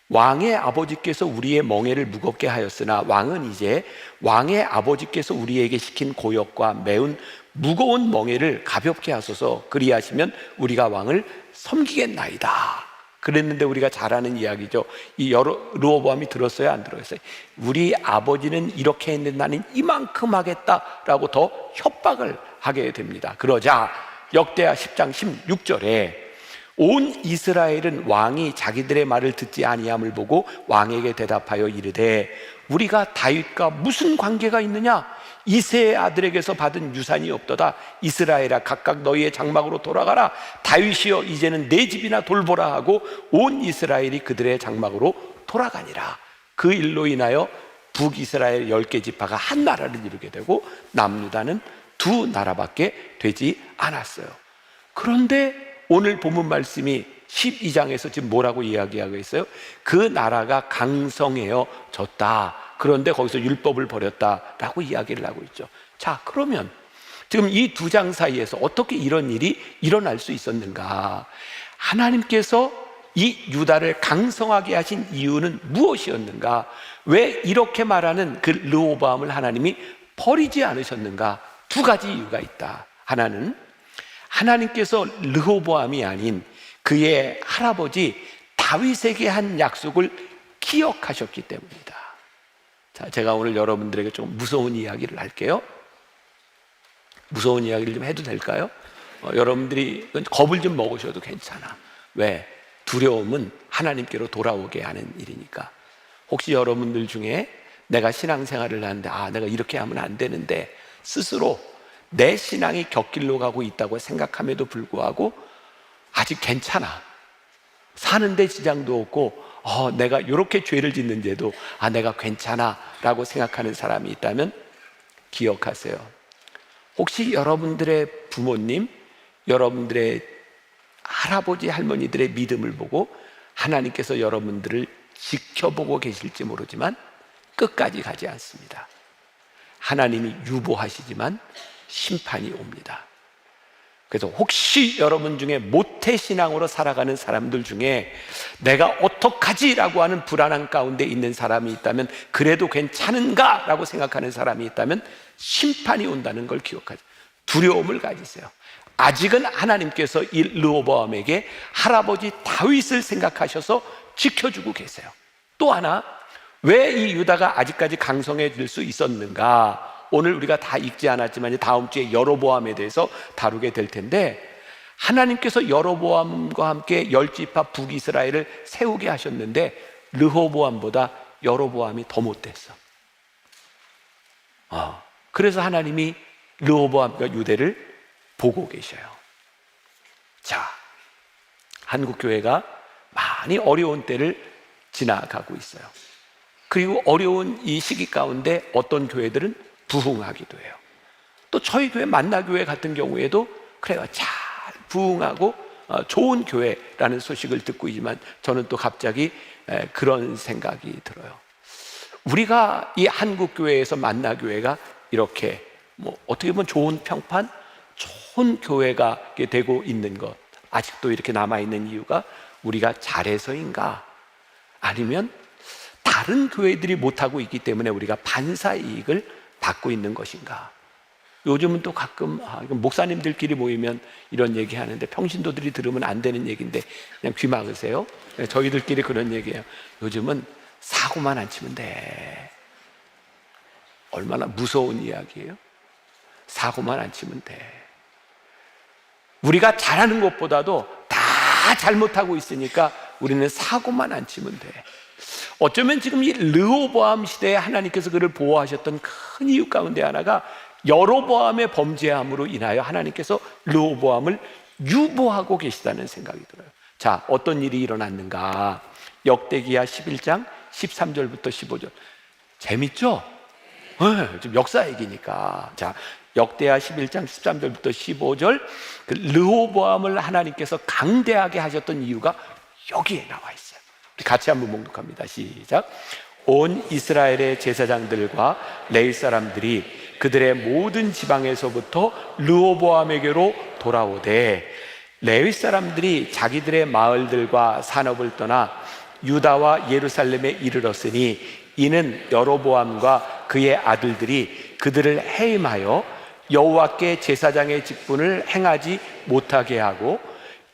왕의 아버지께서 우리의 멍에를 무겁게 하였으나 왕은 이제 왕의 아버지께서 우리에게 시킨 고역과 매운 무거운 멍에를 가볍게 하소서. 그리하시면 우리가 왕을 섬기겠나이다. 그랬는데 우리가 잘 아는 이야기죠. 이 르호보암이 들었어요, 안 들었어요? 우리 아버지는 이렇게 했는데 나는 이만큼 하겠다라고 더 협박을 하게 됩니다. 그러자 역대하 10장 16절에 온 이스라엘은 왕이 자기들의 말을 듣지 아니함을 보고 왕에게 대답하여 이르되 우리가 다윗과 무슨 관계가 있느냐? 이새의 아들에게서 받은 유산이 없도다. 이스라엘아, 각각 너희의 장막으로 돌아가라. 다윗이여, 이제는 내 집이나 돌보라 하고 온 이스라엘이 그들의 장막으로 돌아가니라. 그 일로 인하여 북이스라엘 10개 지파가 한 나라를 이루게 되고 남유다는 2 나라밖에 되지 않았어요. 그런데 오늘 본문 말씀이 12장에서 지금 뭐라고 이야기하고 있어요? 그 나라가 강성해졌다. 그런데 거기서 율법을 버렸다라고 이야기를 하고 있죠. 자, 그러면 지금 이 2장 사이에서 어떻게 이런 일이 일어날 수 있었는가? 하나님께서 이 유다를 강성하게 하신 이유는 무엇이었는가? 왜 이렇게 말하는 그 르호보암을 하나님이 버리지 않으셨는가? 2가지 이유가 있다. 하나는 하나님께서 르호보암이 아닌 그의 할아버지 다윗에게 한 약속을 기억하셨기 때문이다. 자, 제가 오늘 여러분들에게 좀 무서운 이야기를 할게요. 무서운 이야기를 좀 해도 될까요? 여러분들이 겁을 좀 먹으셔도 괜찮아. 왜? 두려움은 하나님께로 돌아오게 하는 일이니까. 혹시 여러분들 중에 내가 신앙생활을 하는데 내가 이렇게 하면 안 되는데 스스로 내 신앙이 곁길로 가고 있다고 생각함에도 불구하고 아직 괜찮아, 사는데 지장도 없고 내가 이렇게 죄를 짓는데도 내가 괜찮아 라고 생각하는 사람이 있다면 기억하세요. 혹시 여러분들의 부모님, 여러분들의 할아버지 할머니들의 믿음을 보고 하나님께서 여러분들을 지켜보고 계실지 모르지만 끝까지 가지 않습니다. 하나님이 유보하시지만 심판이 옵니다. 그래서 혹시 여러분 중에 모태신앙으로 살아가는 사람들 중에 내가 어떡하지라고 하는 불안한 가운데 있는 사람이 있다면, 그래도 괜찮은가 라고 생각하는 사람이 있다면 심판이 온다는 걸 기억하세요. 두려움을 가지세요. 아직은 하나님께서 이 르호보암에게 할아버지 다윗을 생각하셔서 지켜주고 계세요. 또 하나, 왜 이 유다가 아직까지 강성해질 수 있었는가? 오늘 우리가 다 읽지 않았지만 다음 주에 여로보암에 대해서 다루게 될 텐데, 하나님께서 여로보암과 함께 10지파 북이스라엘을 세우게 하셨는데 르호보암보다 여로보암이 더 못됐어. 그래서 하나님이 르호보암과 유대를 보고 계셔요. 자, 한국교회가 많이 어려운 때를 지나가고 있어요. 그리고 어려운 이 시기 가운데 어떤 교회들은 부흥하기도 해요. 또 저희 교회 만나교회 같은 경우에도 그래요, 잘 부흥하고 좋은 교회라는 소식을 듣고 있지만 저는 또 갑자기 그런 생각이 들어요. 우리가 이 한국교회에서 만나교회가 이렇게 어떻게 보면 좋은 평판, 좋은 교회가 되고 있는 것, 아직도 이렇게 남아있는 이유가 우리가 잘해서인가? 아니면 다른 교회들이 못하고 있기 때문에 우리가 반사이익을 받고 있는 것인가? 요즘은 또 가끔 목사님들끼리 모이면 이런 얘기 하는데 평신도들이 들으면 안 되는 얘기인데 그냥 귀 막으세요. 저희들끼리 그런 얘기해요. 요즘은 사고만 안 치면 돼. 얼마나 무서운 이야기예요? 사고만 안 치면 돼. 우리가 잘하는 것보다도 다 잘못하고 있으니까 우리는 사고만 안 치면 돼. 어쩌면 지금 이 르호보암 시대에 하나님께서 그를 보호하셨던 큰 이유 가운데 하나가 여로보암의 범죄함으로 인하여 하나님께서 르호보암을 유보하고 계시다는 생각이 들어요. 자, 어떤 일이 일어났는가? 역대기야 11장 13절부터 15절. 재밌죠? 좀 역사 얘기니까. 자, 역대하 11장 13절부터 15절, 그 르호보암을 하나님께서 강대하게 하셨던 이유가 여기에 나와 있어요. 같이 한번 봉독합니다. 시작. 온 이스라엘의 제사장들과 레위 사람들이 그들의 모든 지방에서부터 르호보암에게로 돌아오되, 레위 사람들이 자기들의 마을들과 산업을 떠나 유다와 예루살렘에 이르렀으니 이는 여로보암과 그의 아들들이 그들을 해임하여 여호와께 제사장의 직분을 행하지 못하게 하고,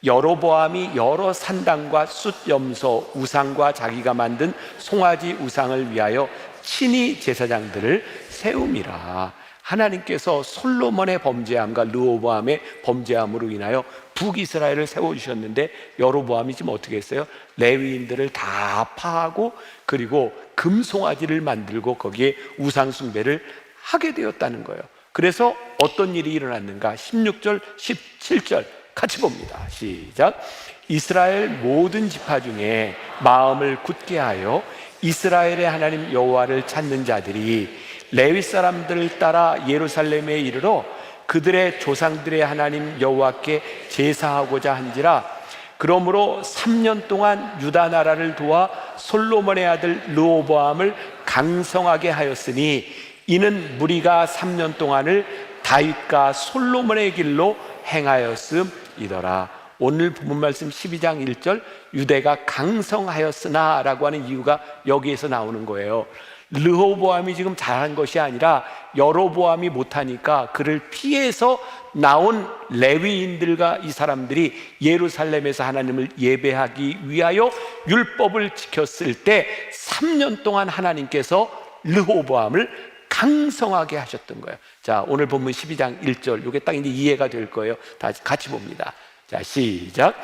여로보암이 여러 산당과 숫염소 우상과 자기가 만든 송아지 우상을 위하여 친히 제사장들을 세움이라. 하나님께서 솔로몬의 범죄함과 르호보암의 범죄함으로 인하여 북이스라엘을 세워주셨는데 여로보암이 지금 어떻게 했어요? 레위인들을 다 파하고 그리고 금송아지를 만들고 거기에 우상숭배를 하게 되었다는 거예요. 그래서 어떤 일이 일어났는가? 16절 17절 같이 봅니다. 시작. 이스라엘 모든 지파 중에 마음을 굳게 하여 이스라엘의 하나님 여호와를 찾는 자들이 레위 사람들을 따라 예루살렘에 이르러 그들의 조상들의 하나님 여호와께 제사하고자 한지라. 그러므로 3년 동안 유다 나라를 도와 솔로몬의 아들 르호보암을 강성하게 하였으니 이는 무리가 3년 동안을 다윗과 솔로몬의 길로 행하였음이더라. 오늘 본문 말씀 12장 1절 유대가 강성하였으나 라고 하는 이유가 여기에서 나오는 거예요. 르호보암이 지금 잘한 것이 아니라 여로보암이 못하니까 그를 피해서 나온 레위인들과 이 사람들이 예루살렘에서 하나님을 예배하기 위하여 율법을 지켰을 때 3년 동안 하나님께서 르호보암을 강성하게 하셨던 거예요. 자, 오늘 본문 12장 1절 이게 딱 이제 이해가 될 거예요. 다 같이 봅니다. 자, 시작.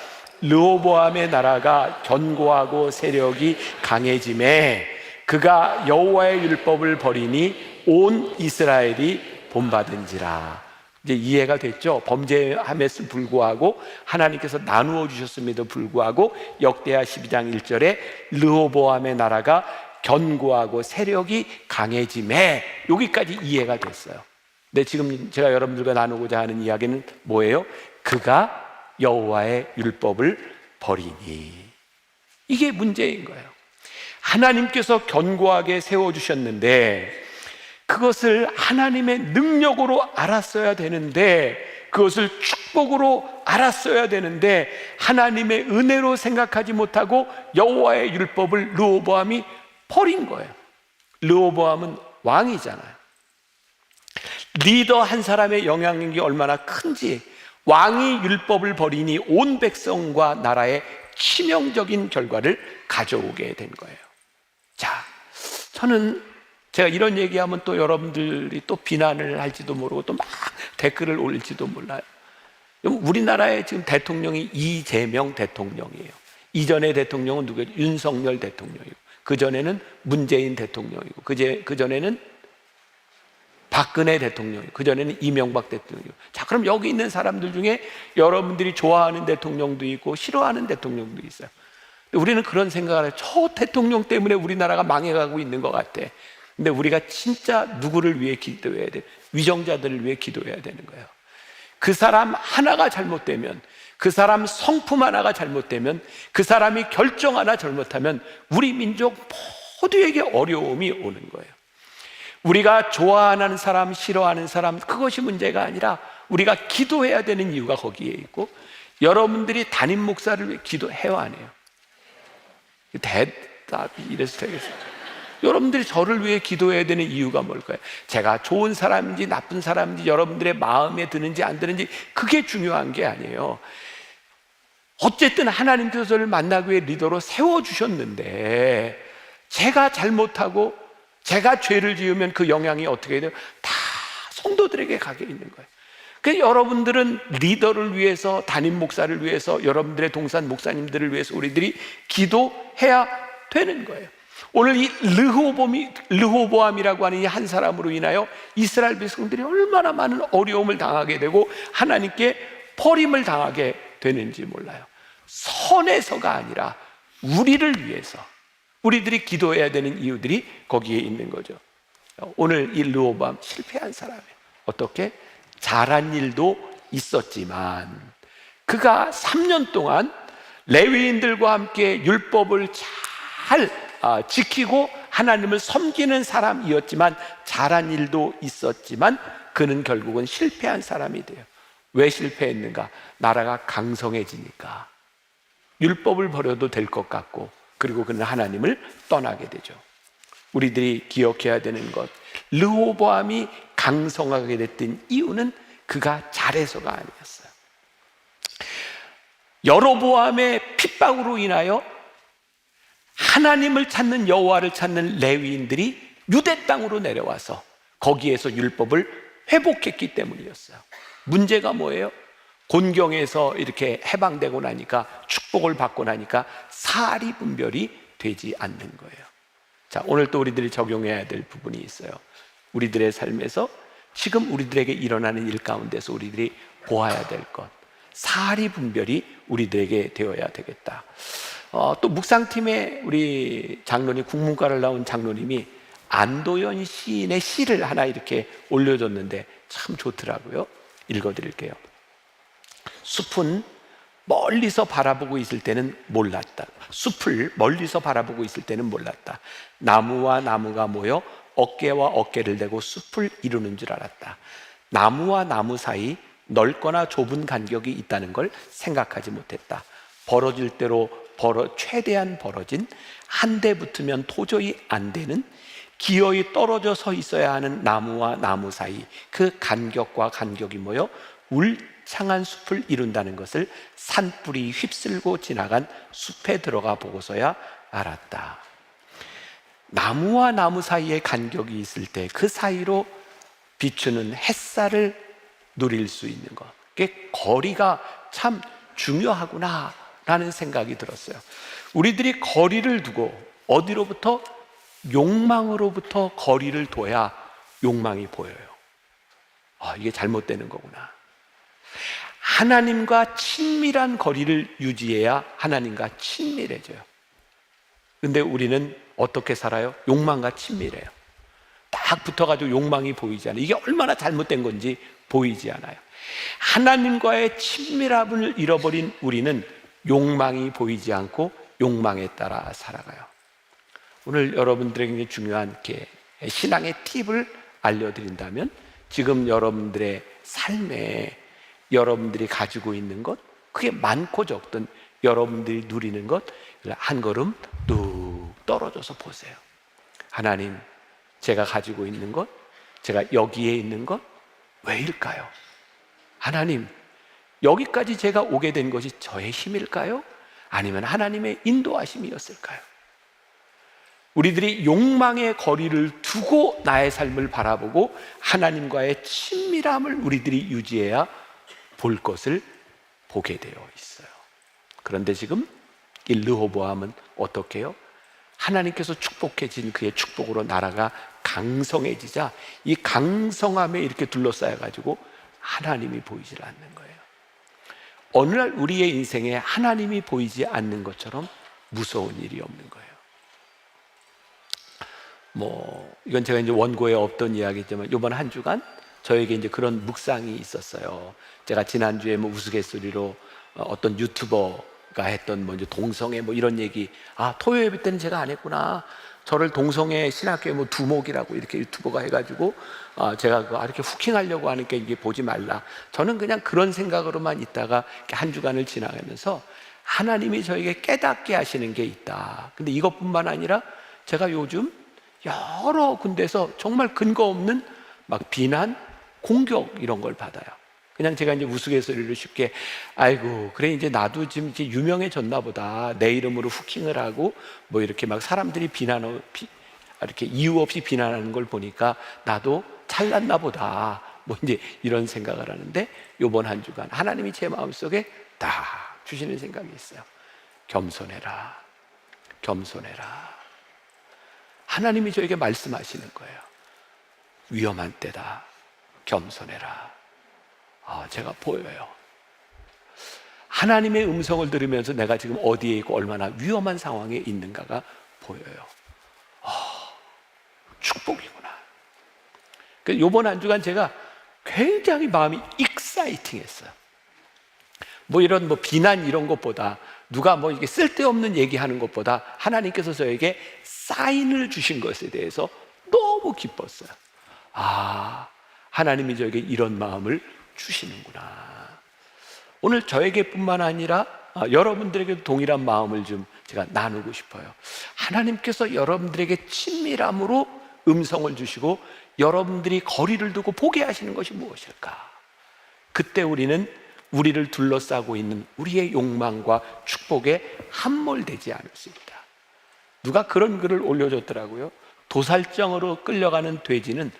르호보암의 나라가 견고하고 세력이 강해짐에 그가 여호와의 율법을 버리니 온 이스라엘이 본받은지라. 이제 이해가 됐죠? 범죄함에도 불구하고 하나님께서 나누어 주셨음에도 불구하고 역대하 12장 1절에 르호보암의 나라가 견고하고 세력이 강해짐에 여기까지 이해가 됐어요. 근데 지금 제가 여러분들과 나누고자 하는 이야기는 뭐예요? 그가 여호와의 율법을 버리니. 이게 문제인 거예요. 하나님께서 견고하게 세워주셨는데 그것을 하나님의 능력으로 알았어야 되는데, 그것을 축복으로 알았어야 되는데 하나님의 은혜로 생각하지 못하고 여호와의 율법을 르호보암이 버린 거예요. 르호보암은 왕이잖아요. 리더 한 사람의 영향력이 얼마나 큰지, 왕이 율법을 버리니 온 백성과 나라에 치명적인 결과를 가져오게 된 거예요. 자, 저는 제가 이런 얘기하면 또 여러분들이 또 비난을 할지도 모르고 또 막 댓글을 올릴지도 몰라요. 우리나라의 지금 대통령이 이재명 대통령이에요. 이전의 대통령은 누구예요? 윤석열 대통령이고, 그전에는 문재인 대통령이고, 그전에는 박근혜 대통령이고, 그전에는 이명박 대통령이고. 자, 그럼 여기 있는 사람들 중에 여러분들이 좋아하는 대통령도 있고 싫어하는 대통령도 있어요. 우리는 그런 생각을 해요. 저 대통령 때문에 우리나라가 망해가고 있는 것 같아. 근데 우리가 진짜 누구를 위해 기도해야 돼? 위정자들을 위해 기도해야 되는 거예요. 그 사람 하나가 잘못되면, 그 사람 성품 하나가 잘못되면, 그 사람이 결정 하나 잘못하면 우리 민족 모두에게 어려움이 오는 거예요. 우리가 좋아하는 사람, 싫어하는 사람, 그것이 문제가 아니라 우리가 기도해야 되는 이유가 거기에 있고, 여러분들이 담임 목사를 위해 기도해요, 안 해요? 대답이 이래서 되겠어요. 여러분들이 저를 위해 기도해야 되는 이유가 뭘까요? 제가 좋은 사람인지 나쁜 사람인지 여러분들의 마음에 드는지 안 드는지 그게 중요한 게 아니에요. 어쨌든 하나님께서 저를 만나기 위해 리더로 세워주셨는데 제가 잘못하고 제가 죄를 지으면 그 영향이 어떻게 돼요? 다 성도들에게 가게 있는 거예요. 그래서 여러분들은 리더를 위해서, 담임 목사를 위해서, 여러분들의 동산 목사님들을 위해서 우리들이 기도해야 되는 거예요. 오늘 이 르호보암이라고 하는 이 한 사람으로 인하여 이스라엘 백성들이 얼마나 많은 어려움을 당하게 되고 하나님께 버림을 당하게 되는지 몰라요. 선에서가 아니라 우리를 위해서 우리들이 기도해야 되는 이유들이 거기에 있는 거죠. 오늘 이 르호보암 실패한 사람이에요. 어떻게? 잘한 일도 있었지만 그가 3년 동안 레위인들과 함께 율법을 잘 지키고 하나님을 섬기는 사람이었지만, 잘한 일도 있었지만 그는 결국은 실패한 사람이 돼요. 왜 실패했는가? 나라가 강성해지니까 율법을 버려도 될 것 같고, 그리고 그는 하나님을 떠나게 되죠. 우리들이 기억해야 되는 것, 르호보암이 강성하게 됐던 이유는 그가 잘해서가 아니었어요. 여로보암의 핍박으로 인하여 하나님을 찾는, 여호와를 찾는 레위인들이 유대 땅으로 내려와서 거기에서 율법을 회복했기 때문이었어요. 문제가 뭐예요? 곤경에서 이렇게 해방되고 나니까, 축복을 받고 나니까 사리 분별이 되지 않는 거예요. 자, 오늘 또 우리들이 적용해야 될 부분이 있어요. 우리들의 삶에서 지금 우리들에게 일어나는 일 가운데서 우리들이 보아야 될 것, 사리 분별이 우리들에게 되어야 되겠다. 또 묵상팀에 우리 장로님, 국문과를 나온 장로님이 안도연 시인의 시를 하나 이렇게 올려줬는데 참 좋더라고요. 읽어드릴게요. 숲은 멀리서 바라보고 있을 때는 몰랐다. 숲을 멀리서 바라보고 있을 때는 몰랐다. 나무와 나무가 모여 어깨와 어깨를 대고 숲을 이루는 줄 알았다. 나무와 나무 사이 넓거나 좁은 간격이 있다는 걸 생각하지 못했다. 벌어질 대로 최대한 벌어진, 한 대 붙으면 도저히 안 되는, 기어이 떨어져 서 있어야 하는 나무와 나무 사이 그 간격과 간격이 모여 울창한 숲을 이룬다는 것을 산불이 휩쓸고 지나간 숲에 들어가 보고서야 알았다. 나무와 나무 사이에 간격이 있을 때 그 사이로 비추는 햇살을 누릴 수 있는 것, 그게 거리가 참 중요하구나 라는 생각이 들었어요. 우리들이 거리를 두고 어디로부터? 욕망으로부터 거리를 둬야 욕망이 보여요. 이게 잘못되는 거구나. 하나님과 친밀한 거리를 유지해야 하나님과 친밀해져요. 근데 우리는 어떻게 살아요? 욕망과 친밀해요. 딱 붙어가지고 욕망이 보이지 않아요. 이게 얼마나 잘못된 건지 보이지 않아요. 하나님과의 친밀함을 잃어버린 우리는 욕망이 보이지 않고 욕망에 따라 살아가요. 오늘 여러분들에게 중요한 신앙의 팁을 알려드린다면, 지금 여러분들의 삶에 여러분들이 가지고 있는 것, 그게 많고 적든 여러분들이 누리는 것, 한 걸음 뚝 떨어져서 보세요. 하나님, 제가 가지고 있는 것, 제가 여기에 있는 것 왜일까요? 하나님, 여기까지 제가 오게 된 것이 저의 힘일까요? 아니면 하나님의 인도하심이었을까요? 우리들이 욕망의 거리를 두고 나의 삶을 바라보고 하나님과의 친밀함을 우리들이 유지해야 볼 것을 보게 되어 있어요. 그런데 지금 이 르호보암은 어떻게 해요? 하나님께서 축복해 진 그의 축복으로 나라가 강성해지자 이 강성함에 이렇게 둘러싸여 가지고 하나님이 보이질 않는 거예요. 어느 날 우리의 인생에 하나님이 보이지 않는 것처럼 무서운 일이 없는 거예요. 이건 제가 이제 원고에 없던 이야기지만 이번 한 주간 저에게 이제 그런 묵상이 있었어요. 제가 지난주에 우스갯소리로 어떤 유튜버가 했던 이제 동성애 이런 얘기, 토요 예배 때는 제가 안 했구나. 저를 동성애 신학교의 두목이라고 이렇게 유튜버가 해가지고 제가 이렇게 후킹하려고 하니까 이게 보지 말라. 저는 그냥 그런 생각으로만 있다가 한 주간을 지나가면서 하나님이 저에게 깨닫게 하시는 게 있다. 근데 이것뿐만 아니라 제가 요즘 여러 군데서 정말 근거 없는 비난, 공격 이런 걸 받아요. 그냥 제가 이제 우스갯소리로 쉽게, 아이고 그래 이제 나도 지금 이제 유명해졌나 보다. 내 이름으로 후킹을 하고 이렇게 사람들이 이렇게 이유 없이 비난하는 걸 보니까 나도 잘났나 보다. 이제 이런 생각을 하는데, 요번 한 주간 하나님이 제 마음속에 딱 주시는 생각이 있어요. 겸손해라, 겸손해라. 하나님이 저에게 말씀하시는 거예요. 위험한 때다, 겸손해라. 제가 보여요. 하나님의 음성을 들으면서 내가 지금 어디에 있고 얼마나 위험한 상황에 있는가가 보여요. 축복이구나. 요번 한 주간 제가 굉장히 마음이 익사이팅했어요. 이런 비난 이런 것보다, 누가 이게 쓸데없는 얘기하는 것보다 하나님께서 저에게 사인을 주신 것에 대해서 너무 기뻤어요. 하나님이 저에게 이런 마음을 주시는구나. 오늘 저에게뿐만 아니라 여러분들에게도 동일한 마음을 좀 제가 나누고 싶어요. 하나님께서 여러분들에게 친밀함으로 음성을 주시고 여러분들이 거리를 두고 보게 하시는 것이 무엇일까? 그때 우리는 우리를 둘러싸고 있는 우리의 욕망과 축복에 함몰되지 않을 수 있다. 누가 그런 글을 올려줬더라고요. 도살장으로 끌려가는 돼지는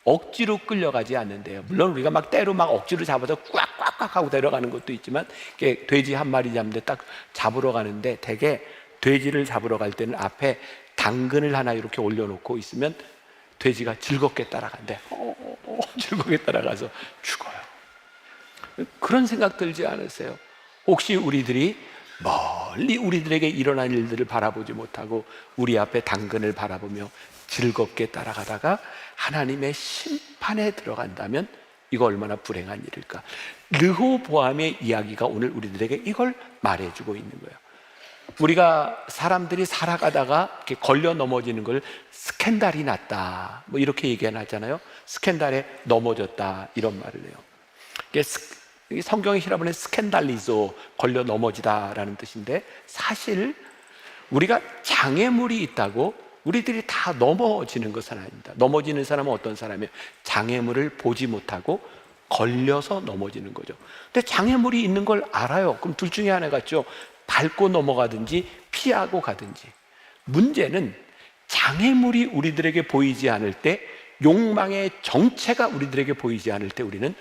억지로 끌려가지 않는데요. 물론 우리가 때로 억지로 잡아서 꽉꽉꽉 하고 데려가는 것도 있지만, 돼지 한 마리 잡는데 딱 잡으러 가는데 대개 돼지를 잡으러 갈 때는 앞에 당근을 하나 이렇게 올려놓고 있으면 돼지가 즐겁게 따라간대. 즐겁게 따라가서 죽어요. 그런 생각 들지 않으세요? 혹시 우리들이 멀리 우리들에게 일어난 일들을 바라보지 못하고 우리 앞에 당근을 바라보며 즐겁게 따라가다가 하나님의 심판에 들어간다면 이거 얼마나 불행한 일일까? 르호보암의 이야기가 오늘 우리들에게 이걸 말해주고 있는 거예요. 우리가 사람들이 살아가다가 이렇게 걸려 넘어지는 걸 스캔들이 났다 이렇게 얘기하잖아요. 스캔들에 넘어졌다 이런 말을 해요. 이 성경의 히라보는 스캔달리조, 걸려 넘어지다라는 뜻인데, 사실 우리가 장애물이 있다고 우리들이 다 넘어지는 것은 아닙니다. 넘어지는 사람은 어떤 사람이에요? 장애물을 보지 못하고 걸려서 넘어지는 거죠. 근데 장애물이 있는 걸 알아요. 그럼 둘 중에 하나겠죠. 밟고 넘어가든지 피하고 가든지. 문제는 장애물이 우리들에게 보이지 않을 때, 욕망의 정체가 우리들에게 보이지 않을 때 우리는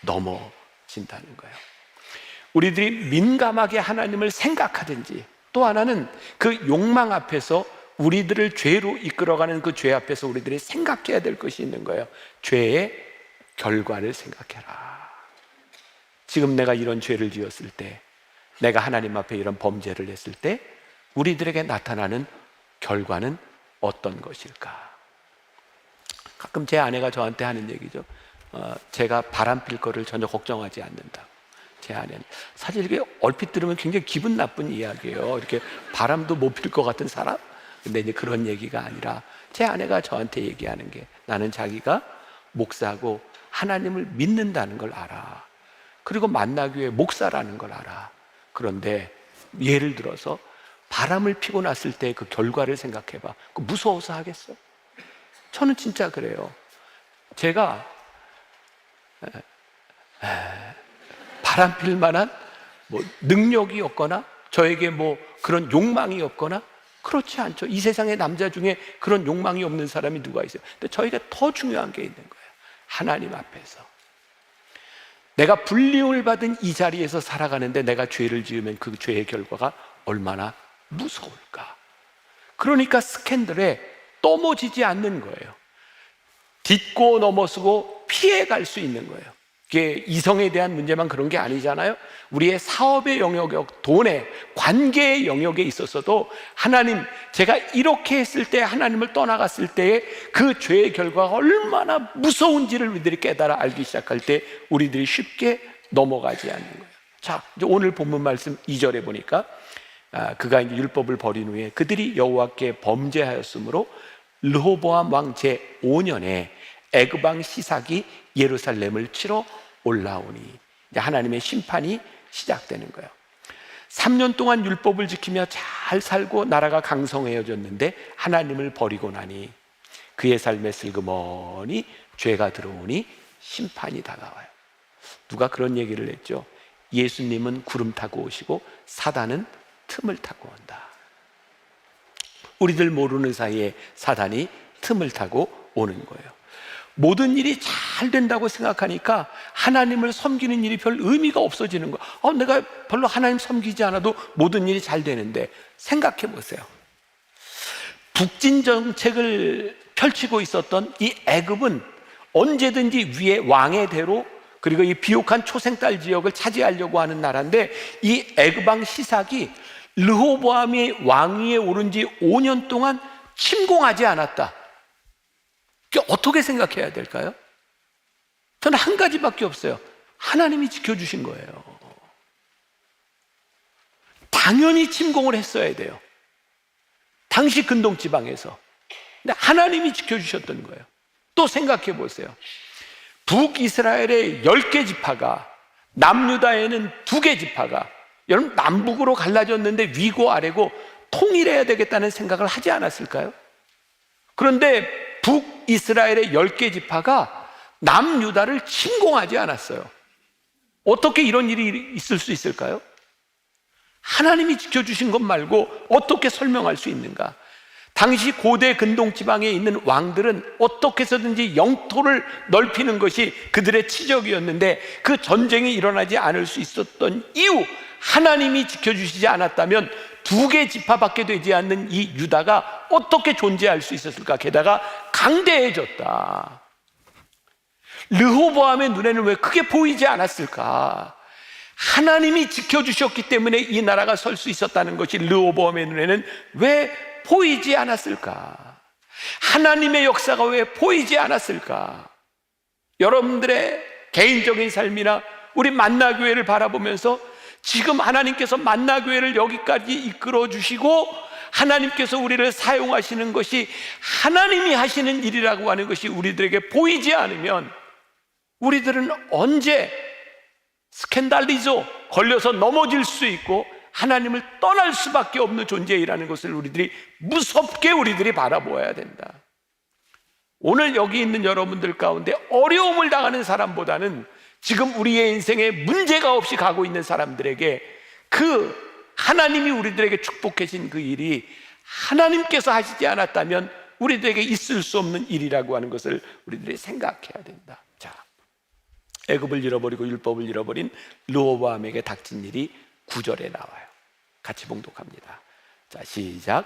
넘어진다는 거예요. 우리들이 민감하게 하나님을 생각하든지, 또 하나는 그 욕망 앞에서 우리들을 죄로 이끌어가는 그 죄 앞에서 우리들이 생각해야 될 것이 있는 거예요. 죄의 결과를 생각해라. 지금 내가 이런 죄를 지었을 때, 내가 하나님 앞에 이런 범죄를 했을 때 우리들에게 나타나는 결과는 어떤 것일까? 가끔 제 아내가 저한테 하는 얘기죠. 제가 바람 필 거를 전혀 걱정하지 않는다. 제 아내는 사실 이게 얼핏 들으면 굉장히 기분 나쁜 이야기예요. 이렇게 바람도 못 필 것 같은 사람? 근데 이제 그런 얘기가 아니라, 제 아내가 저한테 얘기하는 게, 나는 자기가 목사고 하나님을 믿는다는 걸 알아. 그리고 만나교회 목사라는 걸 알아. 그런데 예를 들어서 바람을 피고 났을 때 그 결과를 생각해봐. 그 무서워서 하겠어? 저는 진짜 그래요. 제가 바람 필 만한 능력이 없거나 저에게 그런 욕망이 없거나 그렇지 않죠. 이 세상의 남자 중에 그런 욕망이 없는 사람이 누가 있어요? 근데 저희가 더 중요한 게 있는 거예요. 하나님 앞에서 내가 불리움을 받은 이 자리에서 살아가는데, 내가 죄를 지으면 그 죄의 결과가 얼마나 무서울까? 그러니까 스캔들에 떠모지지 않는 거예요. 딛고 넘어서고 피해갈 수 있는 거예요. 이게 이성에 대한 문제만 그런 게 아니잖아요. 우리의 사업의 영역, 돈의, 관계의 영역에 있어서도 하나님, 제가 이렇게 했을 때, 하나님을 떠나갔을 때의 그 죄의 결과가 얼마나 무서운지를 우리들이 깨달아 알기 시작할 때 우리들이 쉽게 넘어가지 않는 거예요. 자, 이제 오늘 본문 말씀 2절에 보니까 그가 이제 율법을 버린 후에 그들이 여호와께 범죄하였으므로 르호보암 왕 제5년에 애굽 왕 시삭이 예루살렘을 치러 올라오니, 이제 하나님의 심판이 시작되는 거예요. 3년 동안 율법을 지키며 잘 살고 나라가 강성해졌는데 하나님을 버리고 나니 그의 삶에 슬그머니 죄가 들어오니 심판이 다가와요. 누가 그런 얘기를 했죠? 예수님은 구름 타고 오시고 사단은 틈을 타고 온다. 우리들 모르는 사이에 사단이 틈을 타고 오는 거예요. 모든 일이 잘 된다고 생각하니까 하나님을 섬기는 일이 별 의미가 없어지는 거예요. 내가 별로 하나님 섬기지 않아도 모든 일이 잘 되는데, 생각해 보세요. 북진 정책을 펼치고 있었던 이 애굽은 언제든지 위에 왕의 대로, 그리고 이 비옥한 초생딸 지역을 차지하려고 하는 나라인데, 이 애굽 왕 시삭이 르호보암이 왕위에 오른 지 5년 동안 침공하지 않았다. 어떻게 생각해야 될까요? 저는 한 가지밖에 없어요. 하나님이 지켜주신 거예요. 당연히 침공을 했어야 돼요. 당시 근동지방에서. 근데 하나님이 지켜주셨던 거예요. 또 생각해 보세요. 북이스라엘의 10개 지파가, 남유다에는 2개 지파가, 여러분 남북으로 갈라졌는데 위고 아래고 통일해야 되겠다는 생각을 하지 않았을까요? 그런데 북이스라엘의 10개 지파가 남유다를 침공하지 않았어요. 어떻게 이런 일이 있을 수 있을까요? 하나님이 지켜주신 것 말고 어떻게 설명할 수 있는가? 당시 고대 근동지방에 있는 왕들은 어떻게 해서든지 영토를 넓히는 것이 그들의 치적이었는데, 그 전쟁이 일어나지 않을 수 있었던 이유, 하나님이 지켜주시지 않았다면 2개 지파밖에 되지 않는 이 유다가 어떻게 존재할 수 있었을까? 게다가 강대해졌다. 르호보암의 눈에는 왜 크게 보이지 않았을까? 하나님이 지켜주셨기 때문에 이 나라가 설 수 있었다는 것이 르호보암의 눈에는 왜 보이지 않았을까? 하나님의 역사가 왜 보이지 않았을까? 여러분들의 개인적인 삶이나 우리 만나교회를 바라보면서 지금 하나님께서 만나교회를 여기까지 이끌어 주시고 하나님께서 우리를 사용하시는 것이 하나님이 하시는 일이라고 하는 것이 우리들에게 보이지 않으면 우리들은 언제 스캔달리죠. 걸려서 넘어질 수 있고 하나님을 떠날 수밖에 없는 존재이라는 것을 우리들이 무섭게 우리들이 바라보아야 된다. 오늘 여기 있는 여러분들 가운데 어려움을 당하는 사람보다는 지금 우리의 인생에 문제가 없이 가고 있는 사람들에게 그 하나님이 우리들에게 축복해 준 그 일이 하나님께서 하시지 않았다면 우리들에게 있을 수 없는 일이라고 하는 것을 우리들이 생각해야 된다. 자, 애굽을 잃어버리고 율법을 잃어버린 르호보암에게 닥친 일이 9절에 나와요. 같이 봉독합니다. 자, 시작.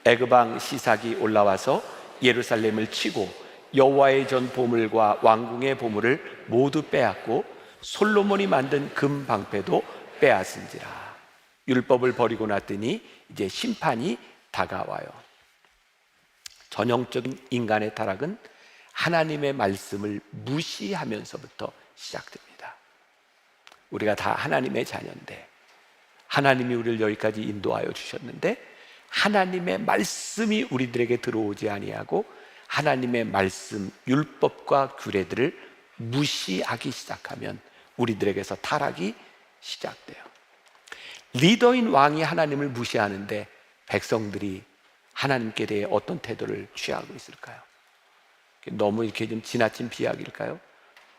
애굽 왕 시삭이 올라와서 예루살렘을 치고 여호와의 전 보물과 왕궁의 보물을 모두 빼앗고 솔로몬이 만든 금 방패도 빼앗은지라. 율법을 버리고 났더니 이제 심판이 다가와요. 전형적인 인간의 타락은 하나님의 말씀을 무시하면서부터 시작됩니다. 우리가 다 하나님의 자녀인데, 하나님이 우리를 여기까지 인도하여 주셨는데 하나님의 말씀이 우리들에게 들어오지 아니하고 하나님의 말씀, 율법과 규례들을 무시하기 시작하면 우리들에게서 타락이 시작돼요. 리더인 왕이 하나님을 무시하는데 백성들이 하나님께 대해 어떤 태도를 취하고 있을까요? 너무 이렇게 좀 지나친 비약일까요?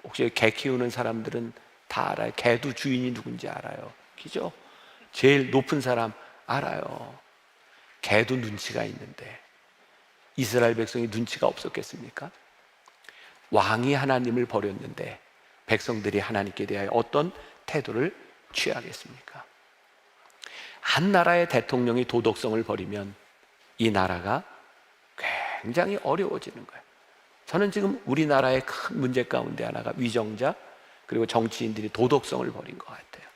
혹시 개 키우는 사람들은 다 알아요. 개도 주인이 누군지 알아요. 그죠? 제일 높은 사람 알아요. 개도 눈치가 있는데 이스라엘 백성이 눈치가 없었겠습니까? 왕이 하나님을 버렸는데 백성들이 하나님께 대하여 어떤 태도를 취하겠습니까? 한 나라의 대통령이 도덕성을 버리면 이 나라가 굉장히 어려워지는 거예요. 저는 지금 우리나라의 큰 문제 가운데 하나가 위정자 그리고 정치인들이 도덕성을 버린 것 같아요.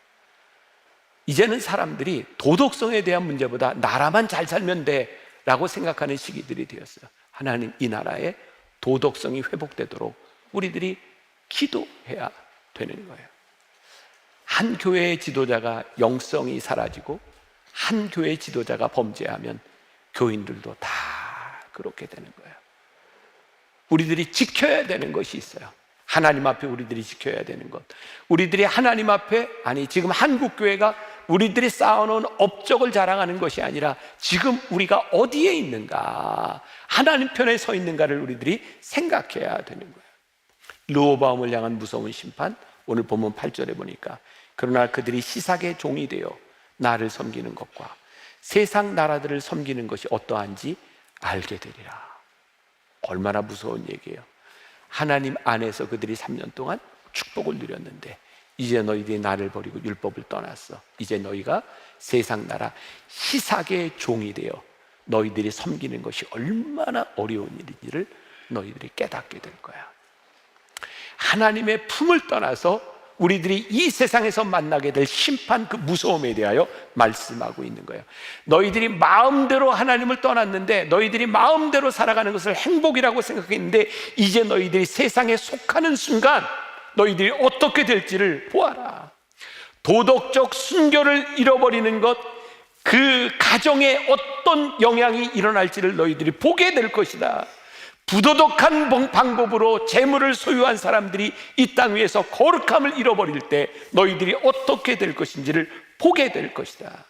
이제는 사람들이 도덕성에 대한 문제보다 나라만 잘 살면 돼 라고 생각하는 시기들이 되었어요. 하나님, 이 나라의 도덕성이 회복되도록 우리들이 기도해야 되는 거예요. 한 교회의 지도자가 영성이 사라지고 한 교회의 지도자가 범죄하면 교인들도 다 그렇게 되는 거예요. 우리들이 지켜야 되는 것이 있어요. 하나님 앞에 우리들이 지켜야 되는 것. 우리들이 하나님 앞에, 아니 지금 한국교회가 우리들이 쌓아놓은 업적을 자랑하는 것이 아니라 지금 우리가 어디에 있는가, 하나님 편에 서 있는가를 우리들이 생각해야 되는 거예요. 르호보암을 향한 무서운 심판, 오늘 본문 8절에 보니까 그러나 그들이 시삭의 종이 되어 나를 섬기는 것과 세상 나라들을 섬기는 것이 어떠한지 알게 되리라. 얼마나 무서운 얘기예요. 하나님 안에서 그들이 3년 동안 축복을 누렸는데 이제 너희들이 나를 버리고 율법을 떠났어. 이제 너희가 세상 나라 시삭의 종이 되어 너희들이 섬기는 것이 얼마나 어려운 일인지를 너희들이 깨닫게 될 거야. 하나님의 품을 떠나서 우리들이 이 세상에서 만나게 될 심판, 그 무서움에 대하여 말씀하고 있는 거예요. 너희들이 마음대로 하나님을 떠났는데, 너희들이 마음대로 살아가는 것을 행복이라고 생각했는데 이제 너희들이 세상에 속하는 순간 너희들이 어떻게 될지를 보아라. 도덕적 순결을 잃어버리는 것, 그 가정에 어떤 영향이 일어날지를 너희들이 보게 될 것이다. 부도덕한 방법으로 재물을 소유한 사람들이 이 땅 위에서 거룩함을 잃어버릴 때 너희들이 어떻게 될 것인지를 보게 될 것이다.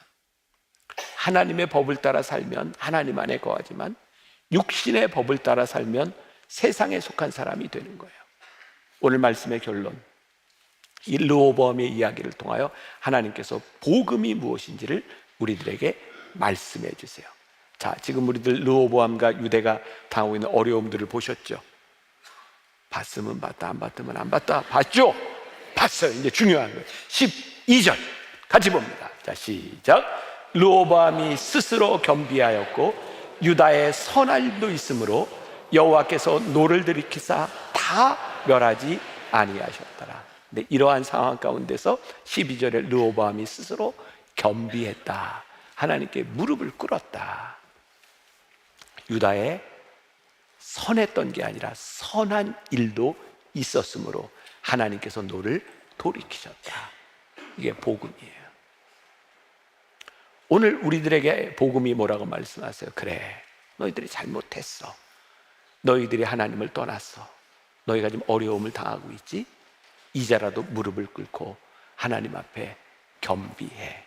하나님의 법을 따라 살면 하나님 안에 거하지만 육신의 법을 따라 살면 세상에 속한 사람이 되는 거예요. 오늘 말씀의 결론, 이 르호보암의 이야기를 통하여 하나님께서 복음이 무엇인지를 우리들에게 말씀해 주세요. 자, 지금 우리들 르호보암과 유대가 당하고 있는 어려움들을 보셨죠? 봤으면 봤다, 안 봤으면 안 봤다. 봤죠? 봤어요. 이제 중요한 거예요. 12절 같이 봅니다. 자, 시작. 르호보암이 스스로 겸비하였고 유다에 선할 일도 있으므로 여호와께서 노를 들이키사 다 멸하지 아니하셨더라. 근데 이러한 상황 가운데서 12절에 르호보암이 스스로 겸비했다. 하나님께 무릎을 꿇었다. 유다에 선했던 게 아니라 선한 일도 있었으므로 하나님께서 노를 돌이키셨다. 이게 복음이에요. 오늘 우리들에게 복음이 뭐라고 말씀하세요? 그래, 너희들이 잘못했어. 너희들이 하나님을 떠났어. 너희가 지금 어려움을 당하고 있지? 이제라도 무릎을 꿇고 하나님 앞에 겸비해.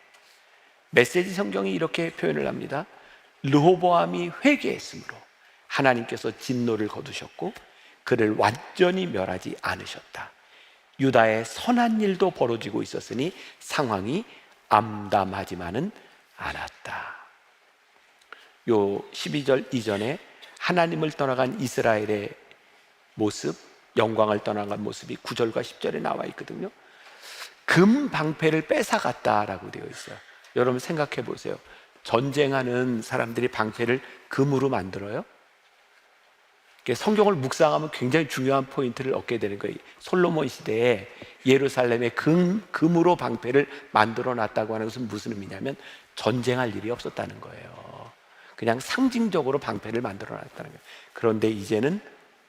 메시지 성경이 이렇게 표현을 합니다. 르호보암이 회개했으므로 하나님께서 진노를 거두셨고 그를 완전히 멸하지 않으셨다. 유다의 선한 일도 벌어지고 있었으니 상황이 암담하지만은 않았다. 요 12절 이전에 하나님을 떠나간 이스라엘의 모습, 영광을 떠나간 모습이 9절과 10절에 나와 있거든요. 금 방패를 뺏어갔다라고 되어 있어요. 여러분 생각해 보세요. 전쟁하는 사람들이 방패를 금으로 만들어요? 성경을 묵상하면 굉장히 중요한 포인트를 얻게 되는 거예요. 솔로몬 시대에 예루살렘에 금으로 방패를 만들어 놨다고 하는 것은 무슨 의미냐면 전쟁할 일이 없었다는 거예요. 그냥 상징적으로 방패를 만들어 놨다는 거예요. 그런데 이제는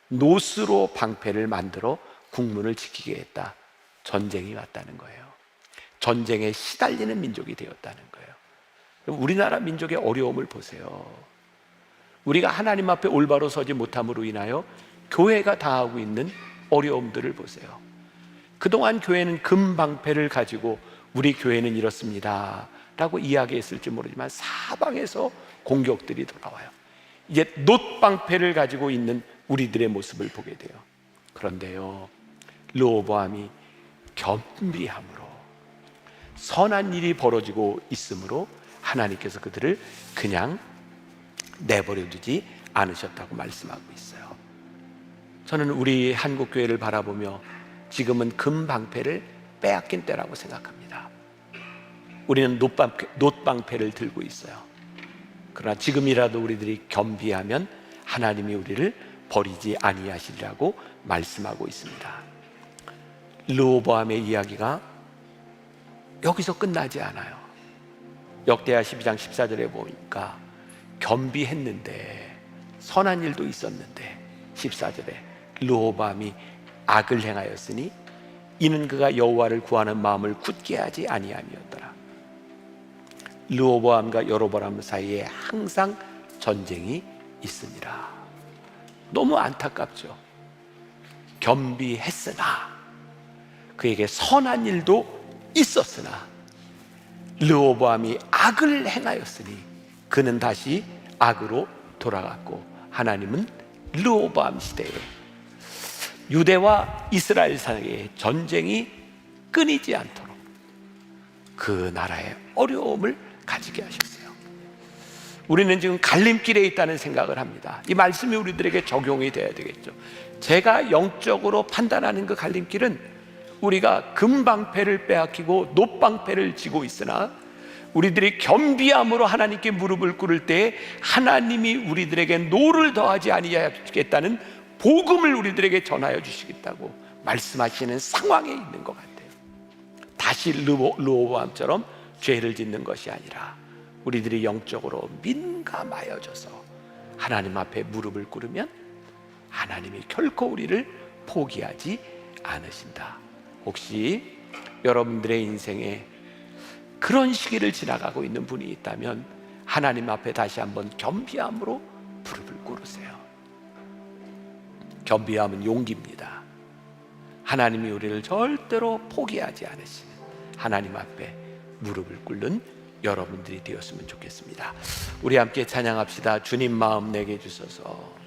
노스로 방패를 만들어 국문을 지키게 했다. 전쟁이 왔다는 거예요. 전쟁에 시달리는 민족이 되었다는 거예요. 우리나라 민족의 어려움을 보세요. 우리가 하나님 앞에 올바로 서지 못함으로 인하여 교회가 당하고 있는 어려움들을 보세요. 그동안 교회는 금방패를 가지고 우리 교회는 이렇습니다 라고 이야기했을지 모르지만 사방에서 공격들이 돌아와요. 이제 놋방패를 가지고 있는 우리들의 모습을 보게 돼요. 그런데요, 르호보암이 겸비함으로 선한 일이 벌어지고 있으므로 하나님께서 그들을 그냥 내버려 두지 않으셨다고 말씀하고 있어요. 저는 우리 한국교회를 바라보며 지금은 금방패를 빼앗긴 때라고 생각합니다. 우리는 놋방패를 들고 있어요. 그러나 지금이라도 우리들이 겸비하면 하나님이 우리를 버리지 아니하시리라고 말씀하고 있습니다. 르호보암의 이야기가 여기서 끝나지 않아요. 역대하 12장 14절에 보니까 겸비했는데 선한 일도 있었는데 14절에 르호보암이 악을 행하였으니 이는 그가 여호와를 구하는 마음을 굳게 하지 아니함이었더라. 르호보암과 여로보암 사이에 항상 전쟁이 있습니다. 너무 안타깝죠. 겸비했으나 그에게 선한 일도 있었으나 르호보암이 악을 행하였으니 그는 다시 악으로 돌아갔고 하나님은 르호보암 시대에 유대와 이스라엘 사이의 전쟁이 끊이지 않도록 그 나라의 어려움을 가지게 하셨어요. 우리는 지금 갈림길에 있다는 생각을 합니다. 이 말씀이 우리들에게 적용이 돼야 되겠죠. 제가 영적으로 판단하는 그 갈림길은 우리가 금방패를 빼앗기고 놋방패를 쥐고 있으나 우리들이 겸비함으로 하나님께 무릎을 꿇을 때 하나님이 우리들에게 노를 더하지 아니하겠다는 복음을 우리들에게 전하여 주시겠다고 말씀하시는 상황에 있는 것 같아요. 다시 르호보암처럼 죄를 짓는 것이 아니라 우리들이 영적으로 민감하여져서 하나님 앞에 무릎을 꿇으면 하나님이 결코 우리를 포기하지 않으신다. 혹시 여러분들의 인생에 그런 시기를 지나가고 있는 분이 있다면 하나님 앞에 다시 한번 겸비함으로 무릎을 꿇으세요. 겸비함은 용기입니다. 하나님이 우리를 절대로 포기하지 않으시는 하나님 앞에 무릎을 꿇는 여러분들이 되었으면 좋겠습니다. 우리 함께 찬양합시다. 주님 마음 내게 주소서.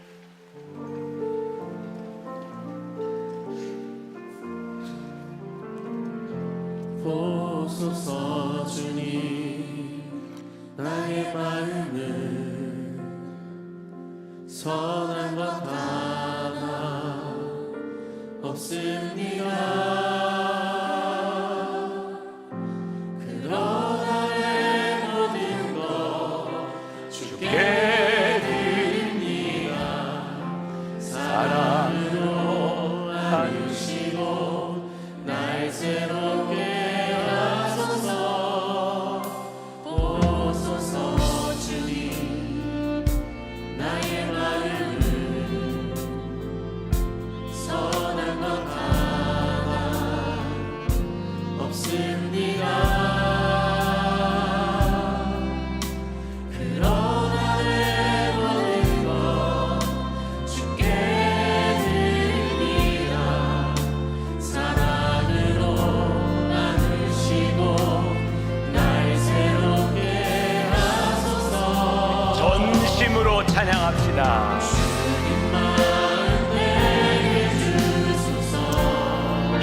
보소서 주님 나의 마음을 선한 것 하나 없습니다. 그러나 내 모든 것 주께 드립니다. 사랑으로 안으시고 날 새롭게 선한 것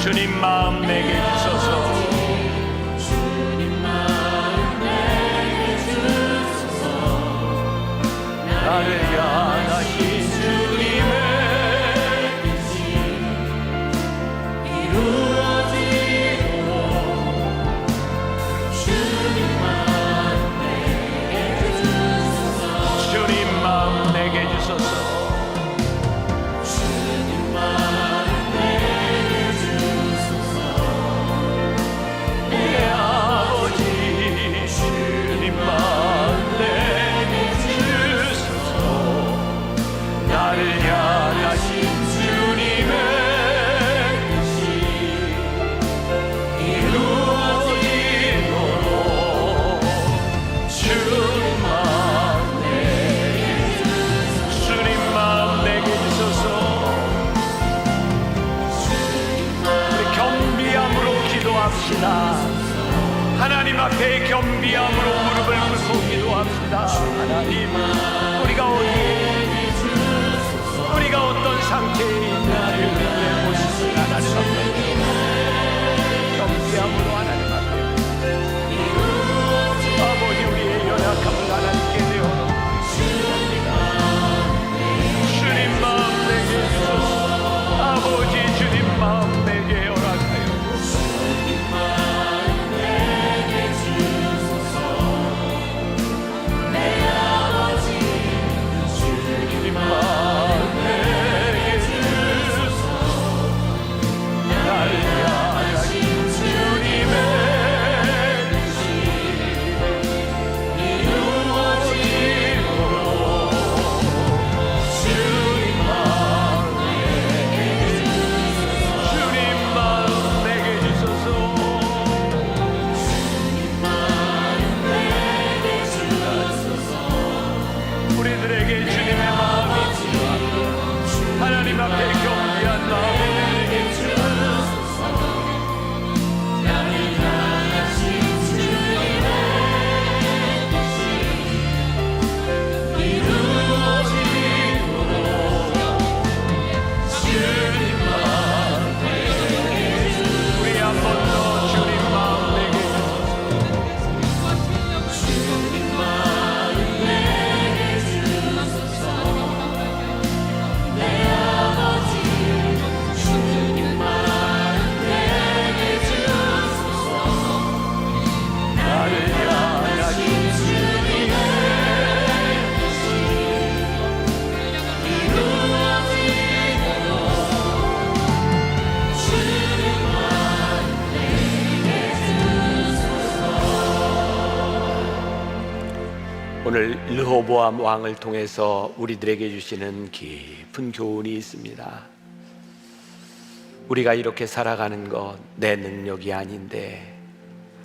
주님 마음 내게 주소서. 나를 향하신 주님의 뜻이 이루어지도록 주님 마음 내게 주소서. 내 아버지 주님 마음 내게 주소서. 나를 향하신 주님의 뜻이 이루어지도록 주님 마음 내게 주소서. 우리 겸비함으로 기도합시다. 하나님 앞에 겸비함으로 무릎을 꿇고 기도합시다. 하나님, 우리가 어떤 상태에 있는지를 보시니 하나님 앞에 겸비함으로 하나님 앞에 아버지 우리의 연약함을 하나님께 내어놓고 주님 마음 내게 주소서. 아버지 주님 마음 내게 허락하여 주님 마음 내게 주소서. 내 아버지 주님 마음 내게 주소서. 나를 향하신 주님의 뜻이 이루어지도록 주님 마음 내게 주소서. 우리들에게 주님의 마음이 필요합니다. 하나님 앞에 겸비한 마음을 내게 주소서. 나를 향하신 주님의 뜻이 이루어지도록 주님 마음 우리 한 번 더 주님 마음 내게 주소서. 주님 마음 내게 주소서. 내 아버지 주님 마음 내게 주소서. 나를 향하신 주님의 뜻이 이루어지도록 주님 마음 내게 주소서. 오늘 르호보암 왕을 통해서 우리들에게 주시는 깊은 교훈이 있습니다. 우리가 이렇게 살아가는 것 내 능력이 아닌데,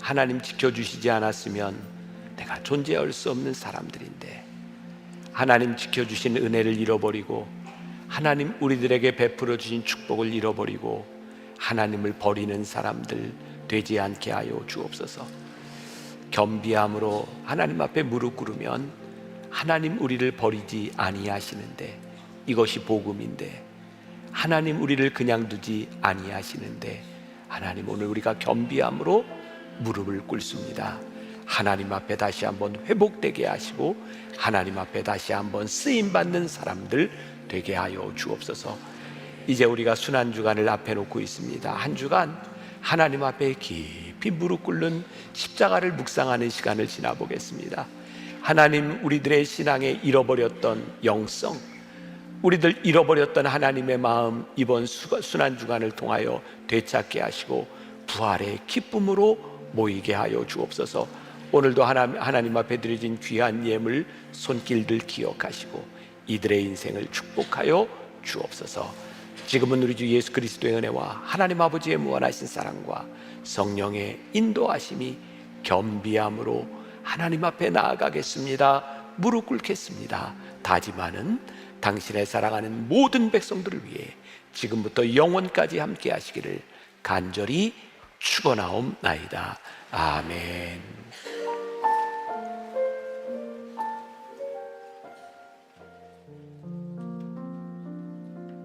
하나님 지켜주시지 않았으면 내가 존재할 수 없는 사람들인데, 하나님 지켜주신 은혜를 잃어버리고 하나님 우리들에게 베풀어 주신 축복을 잃어버리고 하나님을 버리는 사람들 되지 않게 하여 주옵소서. 겸비함으로 하나님 앞에 무릎 꿇으면 하나님 우리를 버리지 아니하시는데, 이것이 복음인데, 하나님 우리를 그냥 두지 아니하시는데, 하나님 오늘 우리가 겸비함으로 무릎을 꿇습니다. 하나님 앞에 다시 한번 회복되게 하시고 하나님 앞에 다시 한번 쓰임받는 사람들 되게 하여 주옵소서. 이제 우리가 순환주간을 앞에 놓고 있습니다. 한 주간 하나님 앞에 깊이 무릎 꿇는 십자가를 묵상하는 시간을 지나보겠습니다. 하나님 우리들의 신앙에 잃어버렸던 영성, 우리들 잃어버렸던 하나님의 마음 이번 순환주간을 통하여 되찾게 하시고 부활의 기쁨으로 모이게 하여 주옵소서. 오늘도 하나님 앞에 드려진 귀한 예물 손길들 기억하시고 이들의 인생을 축복하여 주옵소서. 지금은 우리 주 예수 그리스도의 은혜와 하나님 아버지의 무한하신 사랑과 성령의 인도하심이 겸비함으로 하나님 앞에 나아가겠습니다. 무릎 꿇겠습니다. 다짐하는 당신의 사랑하는 모든 백성들을 위해 지금부터 영원까지 함께 하시기를 간절히 축원하옵나이다. 아멘.